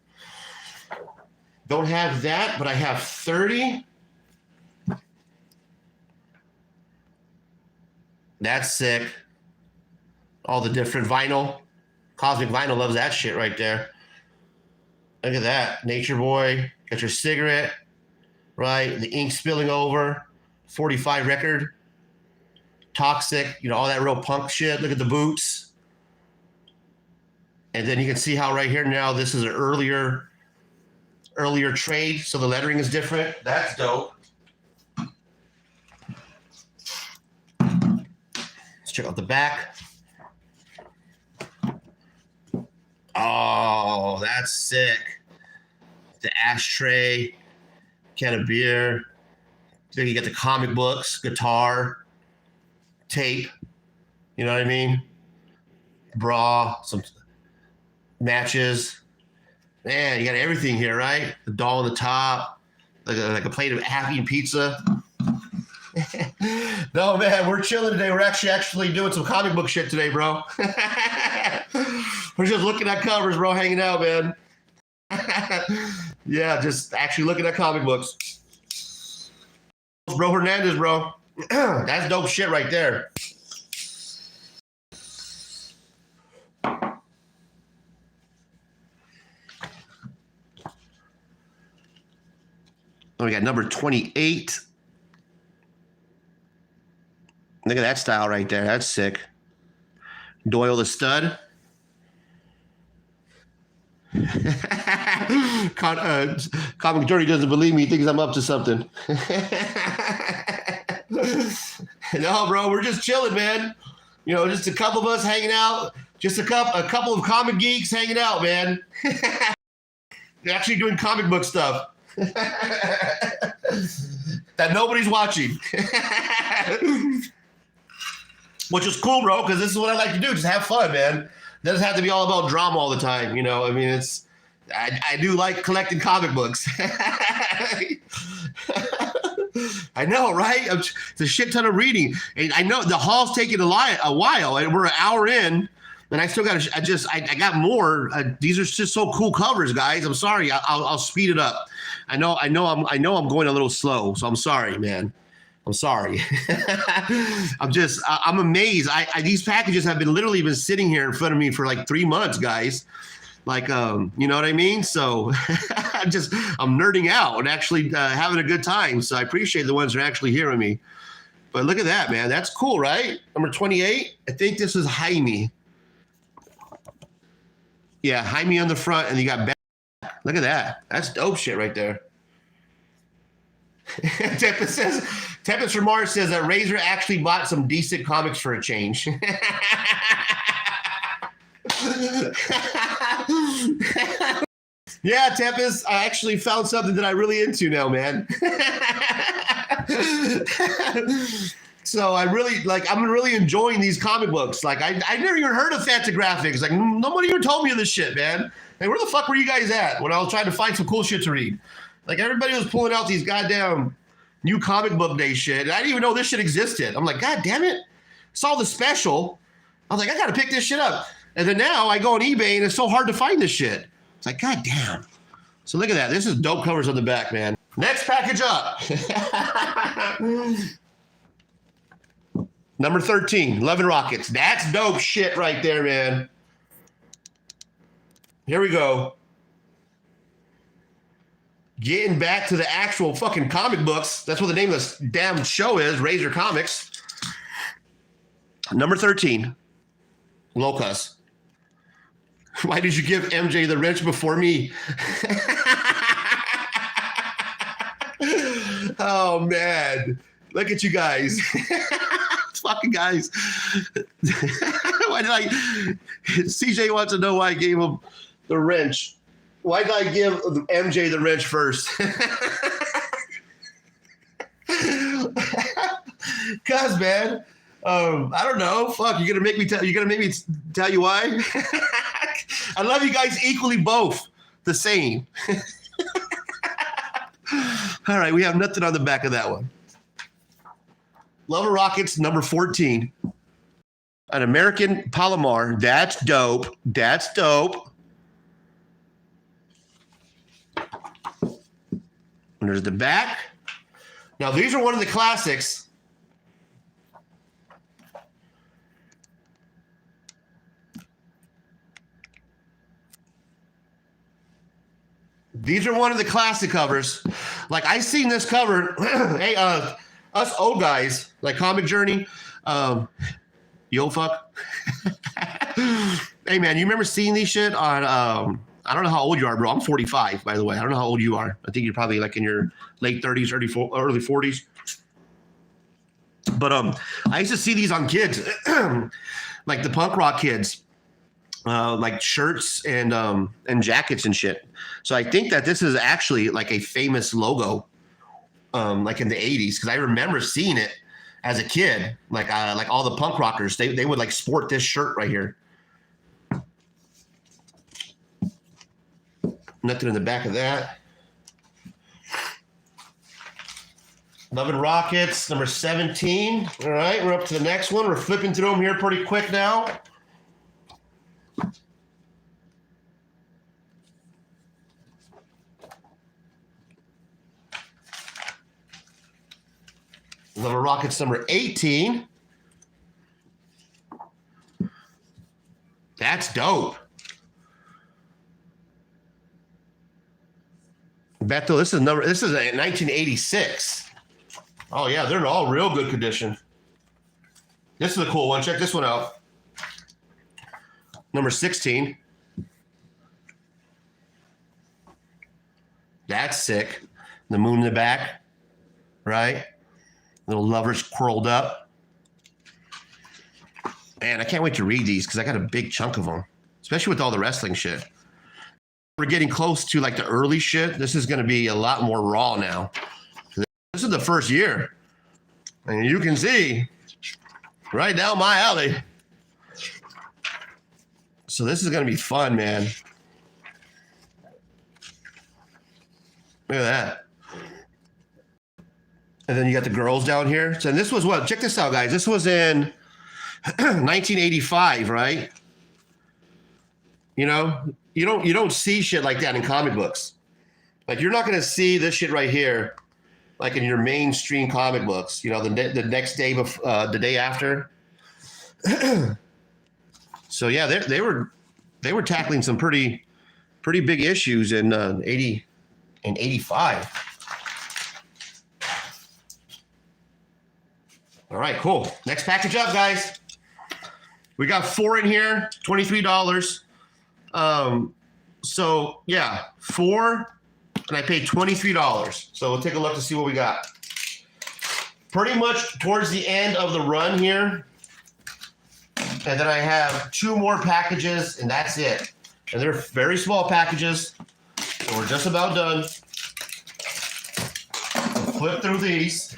Don't have that, but I have 30. That's sick. All the different vinyl. Cosmic Vinyl loves that shit right there. Look at that. Nature Boy. Got your cigarette. Right? The ink spilling over. 45 record. Toxic. You know, all that real punk shit. Look at the boots. And then you can see how right here now, this is an earlier trade. So the lettering is different. That's dope. Let's check out the back. Oh, that's sick. The ashtray, can of beer. Then you get the comic books, guitar, tape. You know what I mean? Bra, some matches. Man, you got everything here, right? The doll on the top, like a plate of half-eaten pizza. No, man, we're chilling today. We're actually doing some comic book shit today, bro. We're just looking at covers, bro, hanging out, man. Yeah, just actually looking at comic books. Los Bros Hernandez, bro. That's dope shit right there. Oh, we got number 28. Look at that style right there. That's sick. Doyle the Stud. Comic Journey doesn't believe me. He thinks I'm up to something. No, bro, we're just chilling, man. You know, just a couple of us hanging out. Just a couple of comic geeks hanging out, man. They're actually doing comic book stuff. that nobody's watching. Which is cool, bro, because this is what I like to do. Just have fun, man. It doesn't have to be all about drama all the time. You know, I mean, I do like collecting comic books. I know, right? It's a shit ton of reading. And I know the hall's taking a while, and we're an hour in, and I still got I got more. These are just so cool covers, guys. I'm sorry. I'll speed it up. I know I'm going a little slow, so I'm sorry, man. I'm sorry. I'm amazed. These packages have literally been sitting here in front of me for like 3 months, guys. Like, you know what I mean? So I'm nerding out and actually having a good time. So I appreciate the ones that are actually hearing me. But look at that, man. That's cool, right? Number 28. I think this is Jaime. Yeah, Jaime on the front, and you got back. Look at that. That's dope shit right there. Tempest Remarks says that Razor actually bought some decent comics for a change. Yeah, Tempest, I actually found something that I really into now, man. So I'm really enjoying these comic books. Like I never even heard of Fantagraphics. Like nobody even told me of this shit, man. Like where the fuck were you guys at when I was trying to find some cool shit to read? Like everybody was pulling out these goddamn new comic book day shit. And I didn't even know this shit existed. I'm like, God damn it. Saw the special. I was like, I gotta pick this shit up. And then now I go on eBay and it's so hard to find this shit. It's like, God damn. So look at that. This is dope covers on the back, man. Next package up. Number 13, Love and Rockets. That's dope shit right there, man. Here we go. Getting back to the actual fucking comic books. That's what the name of this damn show is, Razor Comics. Number 13, Locas. Why did you give MJ the wrench before me? Oh, man. Look at you guys. Fucking guys. Why did CJ wants to know why I gave him the wrench. Why did I give MJ the wrench first? Cause, man, I don't know. Fuck, you're gonna make me tell you why? I love you guys equally both the same. All right, we have nothing on the back of that one. Love and Rockets, number 14. An American Palomar. That's dope. That's dope. And there's the back. Now, these are one of the classics. These are one of the classic covers. Like, I seen this cover. Hey, us old guys, like Comic Journey, yo fuck. Hey, man, you remember seeing these shit on, I don't know how old you are, bro. I'm 45, by the way. I don't know how old you are. I think you're probably like in your late 30s, early 40s. But I used to see these on kids, like the punk rock kids, like shirts and jackets and shit. So I think that this is actually like a famous logo, like in the 80s, because I remember seeing it as a kid. Like all the punk rockers, they would like sport this shirt right here. Nothing in the back of that. Love and Rockets, number 17. All right, we're up to the next one. We're flipping through them here pretty quick now. Love and Rockets, number 18. That's dope. Beto, this is a 1986. Oh yeah, they're in all real good condition. This is a cool one. Check this one out. Number 16. That's sick. The moon in the back, right? Little lovers curled up. Man, I can't wait to read these because I got a big chunk of them, especially with all the wrestling shit. We're getting close to like the early shit. This is going to be a lot more raw now. This is the first year. And you can see right down my alley. So this is going to be fun, man. Look at that. And then you got the girls down here. So this was what? Check this out, guys. This was in 1985, right? You know, you don't see shit like that in comic books. Like you're not going to see this shit right here, like in your mainstream comic books. You know, the next day before, the day after. So yeah, they were tackling some pretty big issues in 80 and 85. All right, cool. Next package up, guys. We got 4 in here, $23. So yeah, 4, and I paid $23. So we'll take a look to see what we got. Pretty much towards the end of the run here. And then I have 2 more packages, and that's it. And they're very small packages. So we're just about done. We'll flip through these.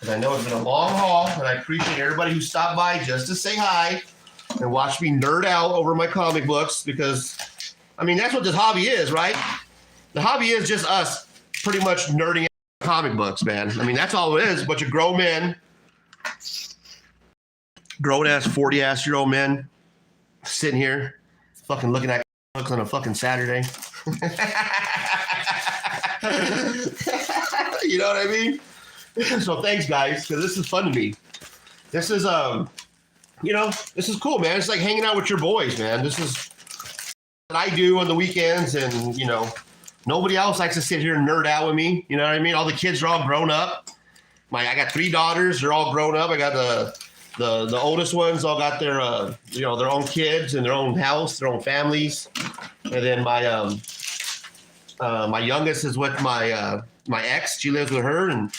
And I know it's been a long haul, and I appreciate everybody who stopped by just to say hi and watch me nerd out over my comic books because, I mean, that's what this hobby is, right? The hobby is just us pretty much nerding out comic books, man. I mean, that's all it is. A bunch of grown men, grown-ass, 40-ass-year-old men sitting here fucking looking at books on a fucking Saturday. You know what I mean? So thanks, guys, because this is fun to me. This is, you know, this is cool, man. It's like hanging out with your boys, man. This is what I do on the weekends, and, you know, nobody else likes to sit here and nerd out with me. You know what I mean? All the kids are all grown up. I got 3 daughters. They're all grown up. I got the oldest ones all got their, you know, their own kids and their own house, their own families. And then my youngest is with my ex. She lives with her and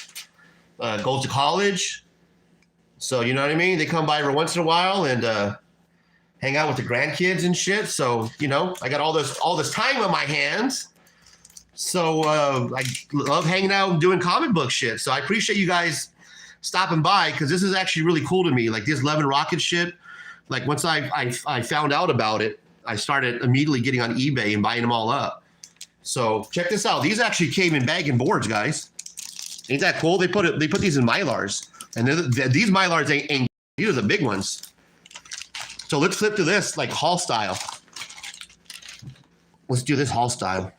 goes to college. So, you know what I mean? They come by every once in a while and hang out with the grandkids and shit. So, you know, I got all this time on my hands. So I love hanging out and doing comic book shit. So I appreciate you guys stopping by because this is actually really cool to me. Like this Love and Rocket shit. Like once I found out about it, I started immediately getting on eBay and buying them all up. So check this out. These actually came in bag and boards, guys. Ain't that cool? They put these in Mylars, and these Mylars ain't these are the big ones. So let's flip to this like haul style. Let's do this haul style.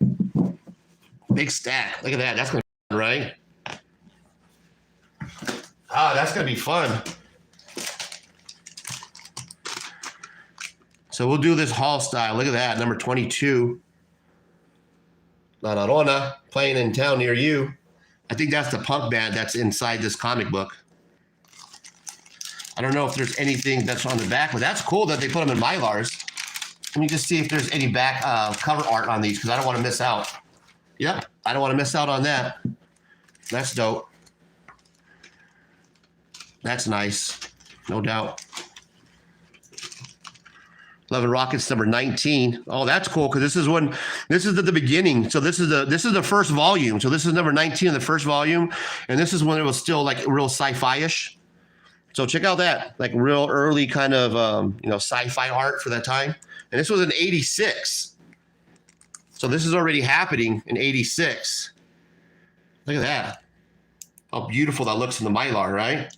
Big stack. Look at that. That's gonna be fun, right? Ah, that's gonna be fun. So we'll do this haul style. Look at that, number 22. La Llorona, playing in town near you. I think that's the punk band that's inside this comic book. I don't know if there's anything that's on the back, but that's cool that they put them in Mylars. Let me just see if there's any back cover art on these because I don't want to miss out. Yep, I don't want to miss out on that. That's dope. That's nice, no doubt. Love and Rockets number 19. Oh, that's cool because this is the beginning. So this is the first volume. So this is number 19 of the first volume, and this is when it was still like real sci-fi-ish. So check out that like real early kind of you know, sci-fi art for that time. And this was in 86. So this is already happening in 86. Look at that. How beautiful that looks in the Mylar, right?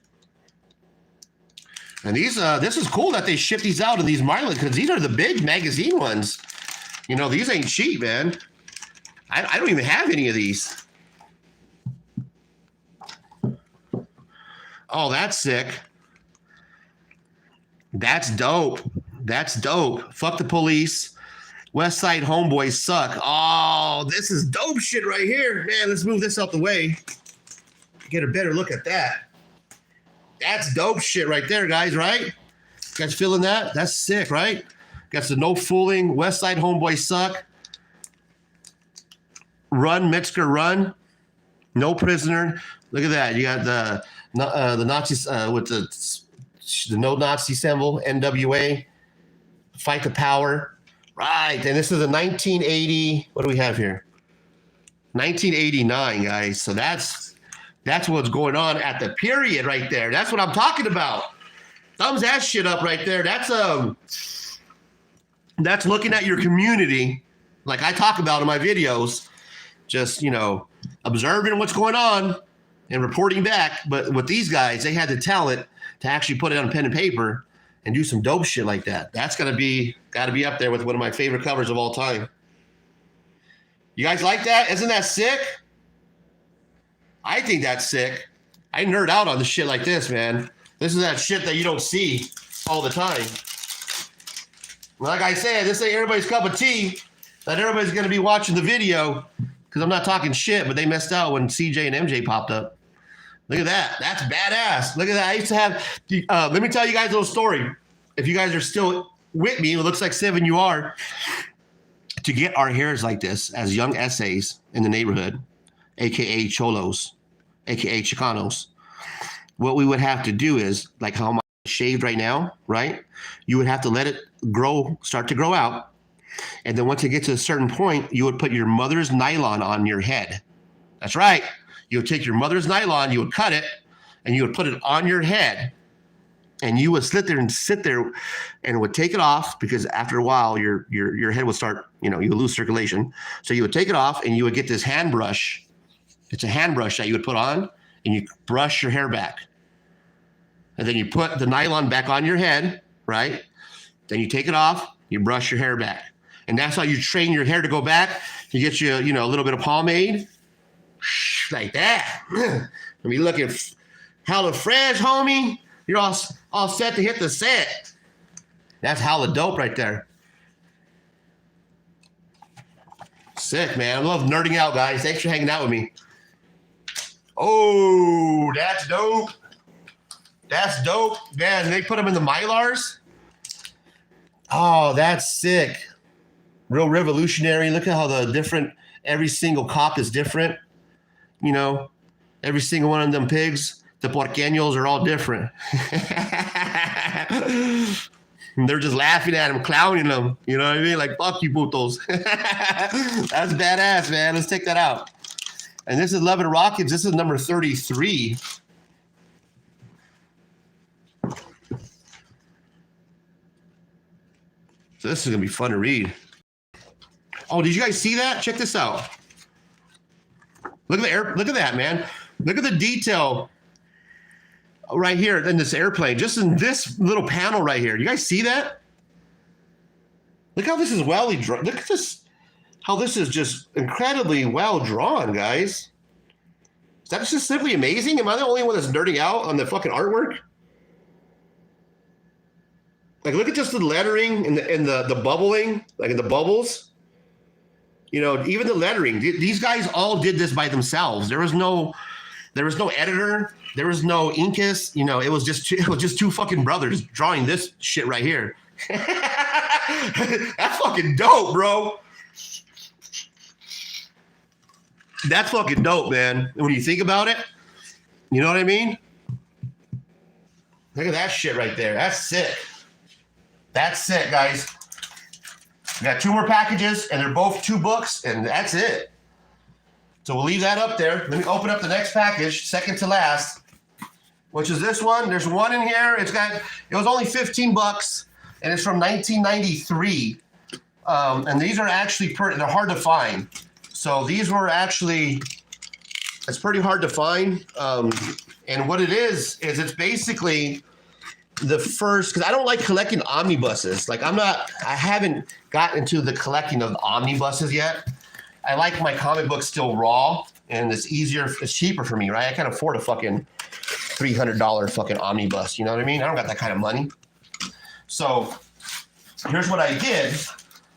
And these, this is cool that they ship these out in these Mylar because these are the big magazine ones. You know, these ain't cheap, man. I don't even have any of these. Oh, that's sick. That's dope. That's dope. Fuck the police. West Side Homeboys suck. Oh, this is dope shit right here. Man, let's move this out the way. Get a better look at that. That's dope shit right there, guys, right? You guys feeling that? That's sick, right? Got the No Fooling, West Side Homeboys suck. Run, Metzger, run. No prisoner. Look at that. You got the Nazis with the no Nazi symbol, NWA. Fight the power. Right. And this is a 1980. What do we have here? 1989, guys. So that's what's going on at the period right there. That's what I'm talking about. Thumbs that shit up right there. That's looking at your community, like I talk about in my videos, just, you know, observing what's going on and reporting back. But with these guys, they had the talent to actually put it on pen and paper and do some dope shit like that. That's got to be up there with one of my favorite covers of all time. You guys like that? Isn't that sick? I think that's sick. I nerd out on the shit like this, man. This is that shit that you don't see all the time. Like I said, this ain't everybody's cup of tea. That everybody's going to be watching the video, because I'm not talking shit, but they messed out when CJ and MJ popped up. Look at that. That's badass. Look at that. I used to have, let me tell you guys a little story. If you guys are still with me, it looks like 7 you are, to get our hairs like this as young essays in the neighborhood, AKA cholos, AKA Chicanos, what we would have to do is, like how I'm shaved right now, right? You would have to let it grow, start to grow out. And then once it gets to a certain point, you would put your mother's nylon on your head. That's right. You would take your mother's nylon, you would cut it, and you would put it on your head. And you would sit there and it would take it off, because after a while, your head would start, you know, you would lose circulation. So you would take it off and you would get this hand brush. It's a hand brush that you would put on, and you brush your hair back. And then you put the nylon back on your head, right? Then you take it off, you brush your hair back. And that's how you train your hair to go back. You get you know, a little bit of pomade, like that. I mean, looking hella fresh, homie. You're all set to hit the set. That's hella dope right there. Sick, man. I love nerding out, guys. Thanks for hanging out with me. Oh, that's dope. That's dope. Man, they put them in the Mylars. Oh, that's sick. Real revolutionary. Look at how every single cop is different. You know, every single one of them pigs, the porqueños, are all different. And they're just laughing at him, clowning them. You know what I mean? Like, fuck you, putos. That's badass, man. Let's take that out. And this is Love and Rockets. This is number 33. So this is going to be fun to read. Oh, did you guys see that? Check this out. Look at that, man. Look at the detail right here in this airplane, just in this little panel right here. You guys see that? Look how this is well drawn. Look at this, how this is just incredibly well drawn, guys. Is that just simply amazing? Am I the only one that's nerding out on the fucking artwork? Like, look at just the lettering and the bubbling, like in the bubbles. You know, even the lettering. These guys all did this by themselves. There was no editor. There was no Incus. You know, it was just two fucking brothers drawing this shit right here. That's fucking dope, bro. That's fucking dope, man. When you think about it, you know what I mean? Look at that shit right there. That's sick. That's sick, guys. We got 2 more packages, and they're both 2 books, and that's it. So we'll leave that up there. Let me open up the next package, second to last, which is this one. There's one in here. It was only $15, and it's from 1993. And these are actually they're hard to find. So these were actually, it's pretty hard to find. And what it is it's basically the first, because I don't like collecting omnibuses. Like I haven't gotten into the collecting of omnibuses yet. I like my comic books still raw, and it's cheaper for me, right? I can't afford a fucking $300 fucking omnibus, you know what I mean? I don't got that kind of money. So here's what I did,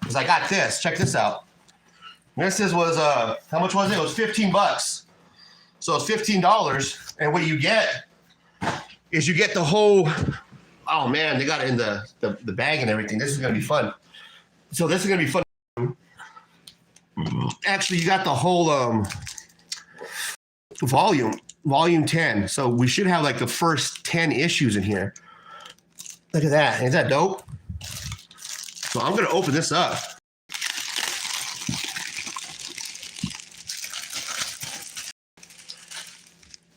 is I got this. Check this out. This was, how much was it? It was $15. So it's $15, and what you get is you get the whole, oh man, they got it in the bag and everything. This is going to be fun. So this is going to be fun. Actually, you got the whole volume 10. So we should have like the first 10 issues in here. Look at that. Isn't that dope? So I'm going to open this up.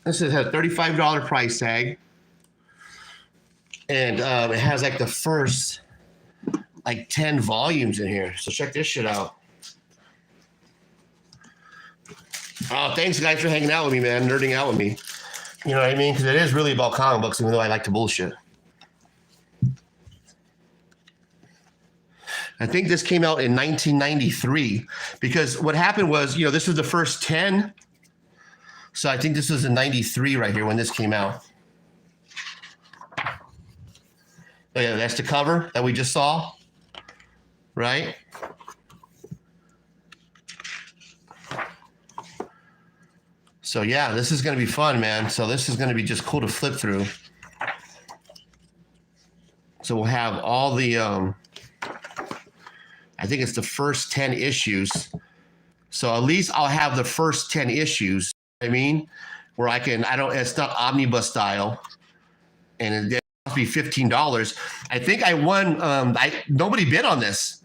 This has a $35 price tag. And it has like the first like 10 volumes in here. So check this shit out. Oh, thanks guys for hanging out with me, man. Nerding out with me. You know what I mean? Because it is really about comic books, even though I like to bullshit. I think this came out in 1993 because what happened was, you know, this is the first 10. So I think this was in 93 right here when this came out. Oh, yeah, that's the cover that we just saw, right? So yeah, this is going to be fun, man. So this is going to be just cool to flip through. So we'll have all the, I think it's the first 10 issues. So at least I'll have the first 10 issues, I mean, where it's not omnibus style. And it must be $15. I think I won, nobody bid on this.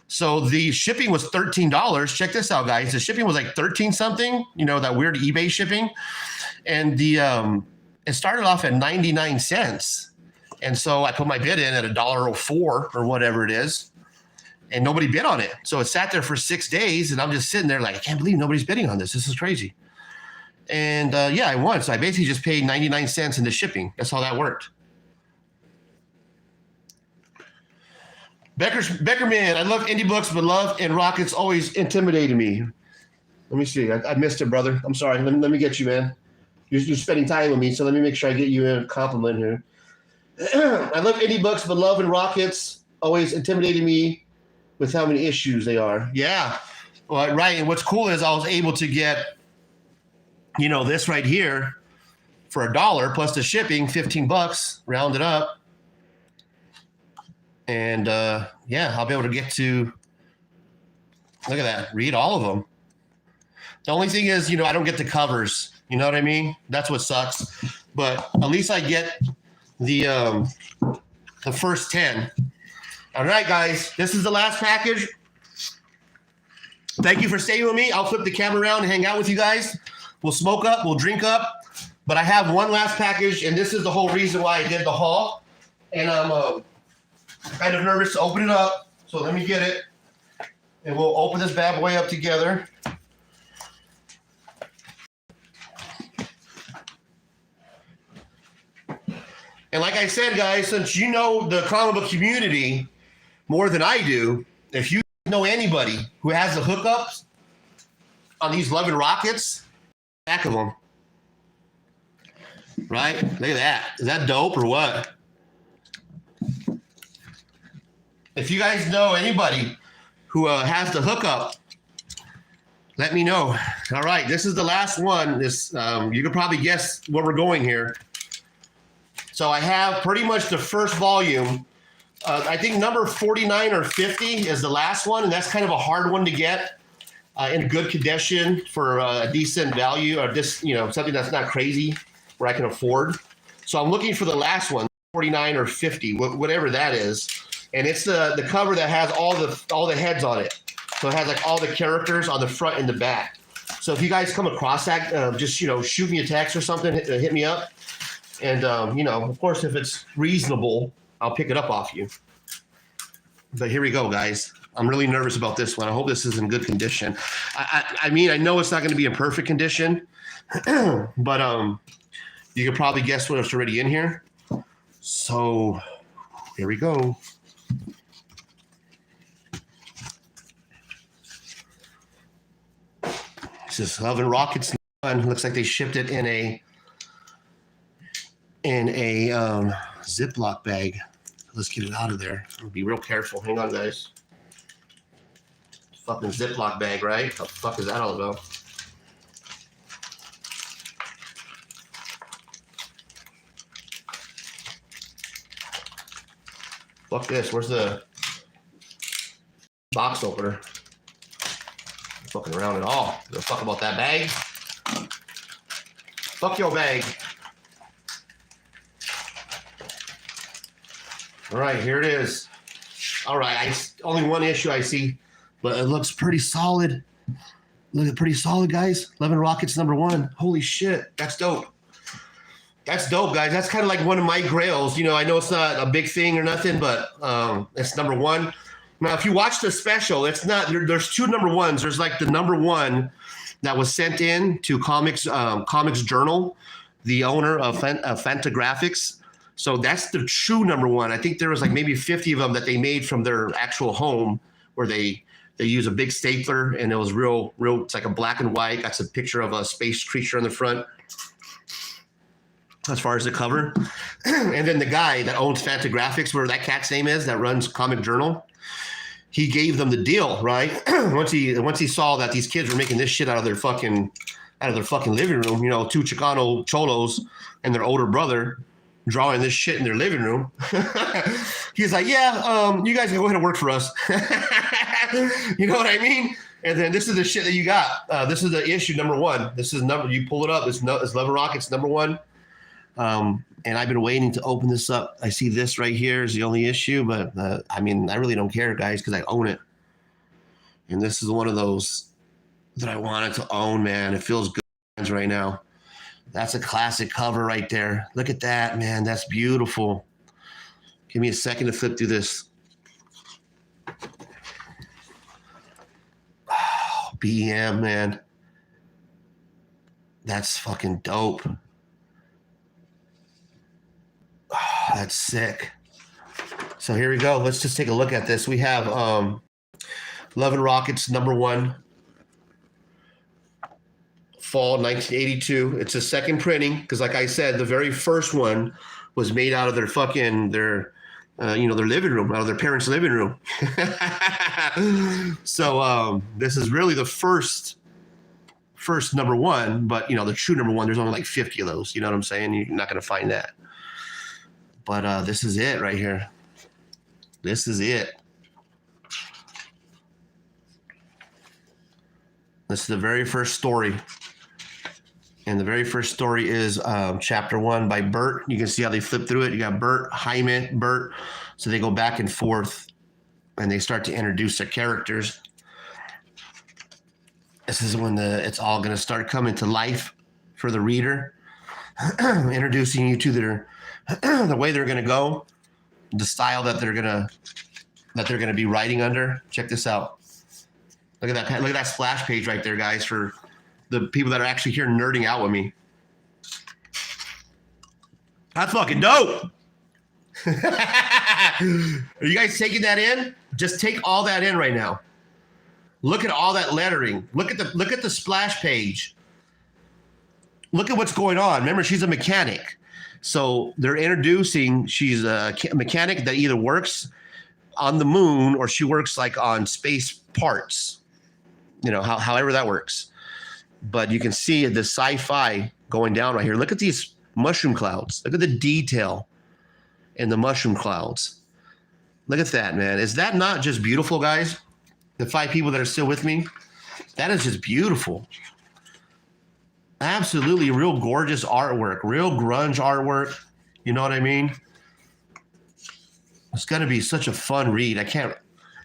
So the shipping was $13. Check this out, guys. The shipping was like 13 something, you know, that weird eBay shipping. And it started off at 99 cents. And so I put my bid in at $1.04 or whatever it is. And nobody bid on it. So it sat there for 6 days and I'm just sitting there like, I can't believe nobody's bidding on this. This is crazy. And yeah, I won. So I basically just paid 99 cents in the shipping. That's how that worked. Beckerman, I love indie books, but love and rockets always intimidated me. Let me see. I missed it, brother. I'm sorry. Let me get you, man. You're spending time with me, so let me make sure I get you a compliment here. I love indie books, but love and rockets always intimidated me with how many issues they are. Yeah, well, right. And what's cool is I was able to get, you know, this right here for $1 plus the shipping, $15, rounded up. And yeah, I'll be able to get to, look at that, read all of them. The only thing is, you know, I don't get the covers. You know what I mean? That's what sucks. But at least I get the first 10. All right, guys, this is the last package. Thank you for staying with me. I'll flip the camera around and hang out with you guys. We'll smoke up, we'll drink up. But I have one last package, and this is the whole reason why I did the haul. And I'm kind of nervous to open it up. So let me get it. And we'll open this bad boy up together. And like I said, guys, since you know the comic book community more than I do, if you know anybody who has the hookups on these Love and Rockets, back of them. Right? Look at that. Is that dope or what? If you guys know anybody who has the hookup, let me know. All right, this is the last one. This you can probably guess where we're going here. So I have pretty much the first volume. I think number 49 or 50 is the last one, and that's kind of a hard one to get in good condition for a decent value, or just, you know, something that's not crazy where I can afford. So I'm looking for the last one, 49 or 50, whatever that is. And it's the cover that has all the heads on it. So it has like all the characters on the front and the back. So if you guys come across that, just, you know, shoot me a text or something, hit me up. And, you know, of course, if it's reasonable, I'll pick it up off you. But here we go, guys. I'm really nervous about this one. I hope this is in good condition. I mean, I know it's not going to be in perfect condition, but you can probably guess what's already in here. So here we go. This is Love and Rockets. Looks like they shipped it in a Ziploc bag. Let's get it out of there. I'll be real careful. Hang on, guys. Fucking Ziploc bag, right? What the fuck is that all about? Fuck this. Where's the box opener? I'm fucking around at all. Give a fuck about that bag. Fuck your bag. All right, here it is. All right, only one issue I see, but it looks pretty solid. Look at pretty solid, guys. 11 Rockets #1. Holy shit, that's dope. That's dope, guys. That's kind of like one of my grails. You know, I know it's not a big thing or nothing, but it's number one. Now, if you watch the special, it's not there's two number ones. There's like the number one that was sent in to Comics Journal, the owner of Fantagraphics. So that's the true number one. I think there was like maybe 50 of them that they made from their actual home, where they use a big stapler, and it was real. It's like a black and white. Got a picture of a space creature on the front, as far as the cover. And then the guy that owns Fantagraphics, where that cat's name is, that runs Comic Journal, he gave them the deal, right? once he saw that these kids were making this shit out of their fucking living room, you know, two Chicano cholos and their older brother drawing this shit in their living room. He's like, yeah, you guys can go ahead and work for us. You know what I mean? And then this is the shit that you got. This is the issue number one. This is number, you pull it up. It's Love and Rockets number one. And I've been waiting to open this up. I see this right here is the only issue, but I mean, I really don't care, guys, because I own it. And this is one of those that I wanted to own, man. It feels good right now. That's a classic cover right there. Look at that, man. That's beautiful. Give me a second to flip through this. Oh, BEM, man. That's fucking dope. Oh, that's sick. So here we go. Let's just take a look at this. We have Love and Rockets number one, fall 1982. It's a second printing because, like I said, the very first one was made out of their living room, out of their parents' living room. So this is really the first number one, but the true number one, there's only like 50 of those. You know what I'm saying? You're not going to find that. But this is it right here. This is it. This is the very first story. And the very first story is chapter one by Bert. You can see how they flip through it. You got Bert, Jaime, Bert. So they go back and forth and they start to introduce their characters. This is when it's all going to start coming to life for the reader. Introducing you to the way they're going to go, the style that they're going to be writing under. Check this out. Look at that. Look at that splash page right there, guys, for the people that are actually here nerding out with me. That's fucking dope. Are you guys taking that in? Just take all that in right now. Look at all that lettering. Look at the splash page. Look at what's going on. Remember, she's a mechanic. So they're introducing, she's a mechanic that either works on the moon or she works like on space parts. However that works. But you can see the sci-fi going down right here. Look at these mushroom clouds. Look at the detail in the mushroom clouds. Look at that, man. Is that not just beautiful, guys? The 5 people that are still with me? That is just beautiful. Absolutely real gorgeous artwork. Real grunge artwork. You know what I mean? It's going to be such a fun read.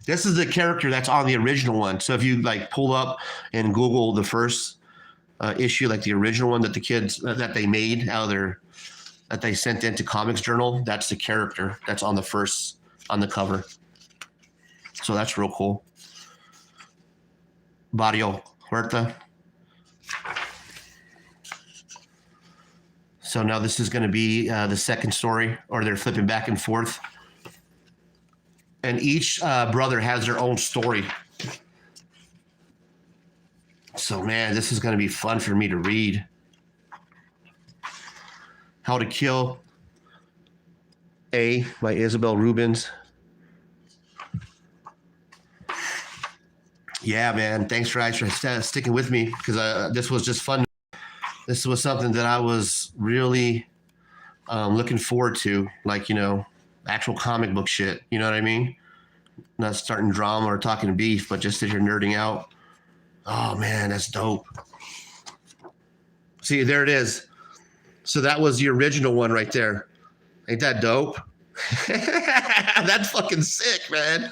This is the character that's on the original one. So if you pull up and Google the first issue, like the original one that the kids that they made that they sent into Comics Journal, that's the character that's on the cover. So that's real cool. Barrio Huerta. So now this is going to be the second story, or they're flipping back and forth. And each brother has their own story. So, man, this is going to be fun for me to read. How to Kill A by Isabel Rubens. Yeah, man. Thanks for sticking with me because this was just fun. This was something that I was really looking forward to, actual comic book shit. You know what I mean? Not starting drama or talking beef, but just sit here nerding out. Oh, man, that's dope. See, there it is. So that was the original one right there. Ain't that dope? That's fucking sick, man.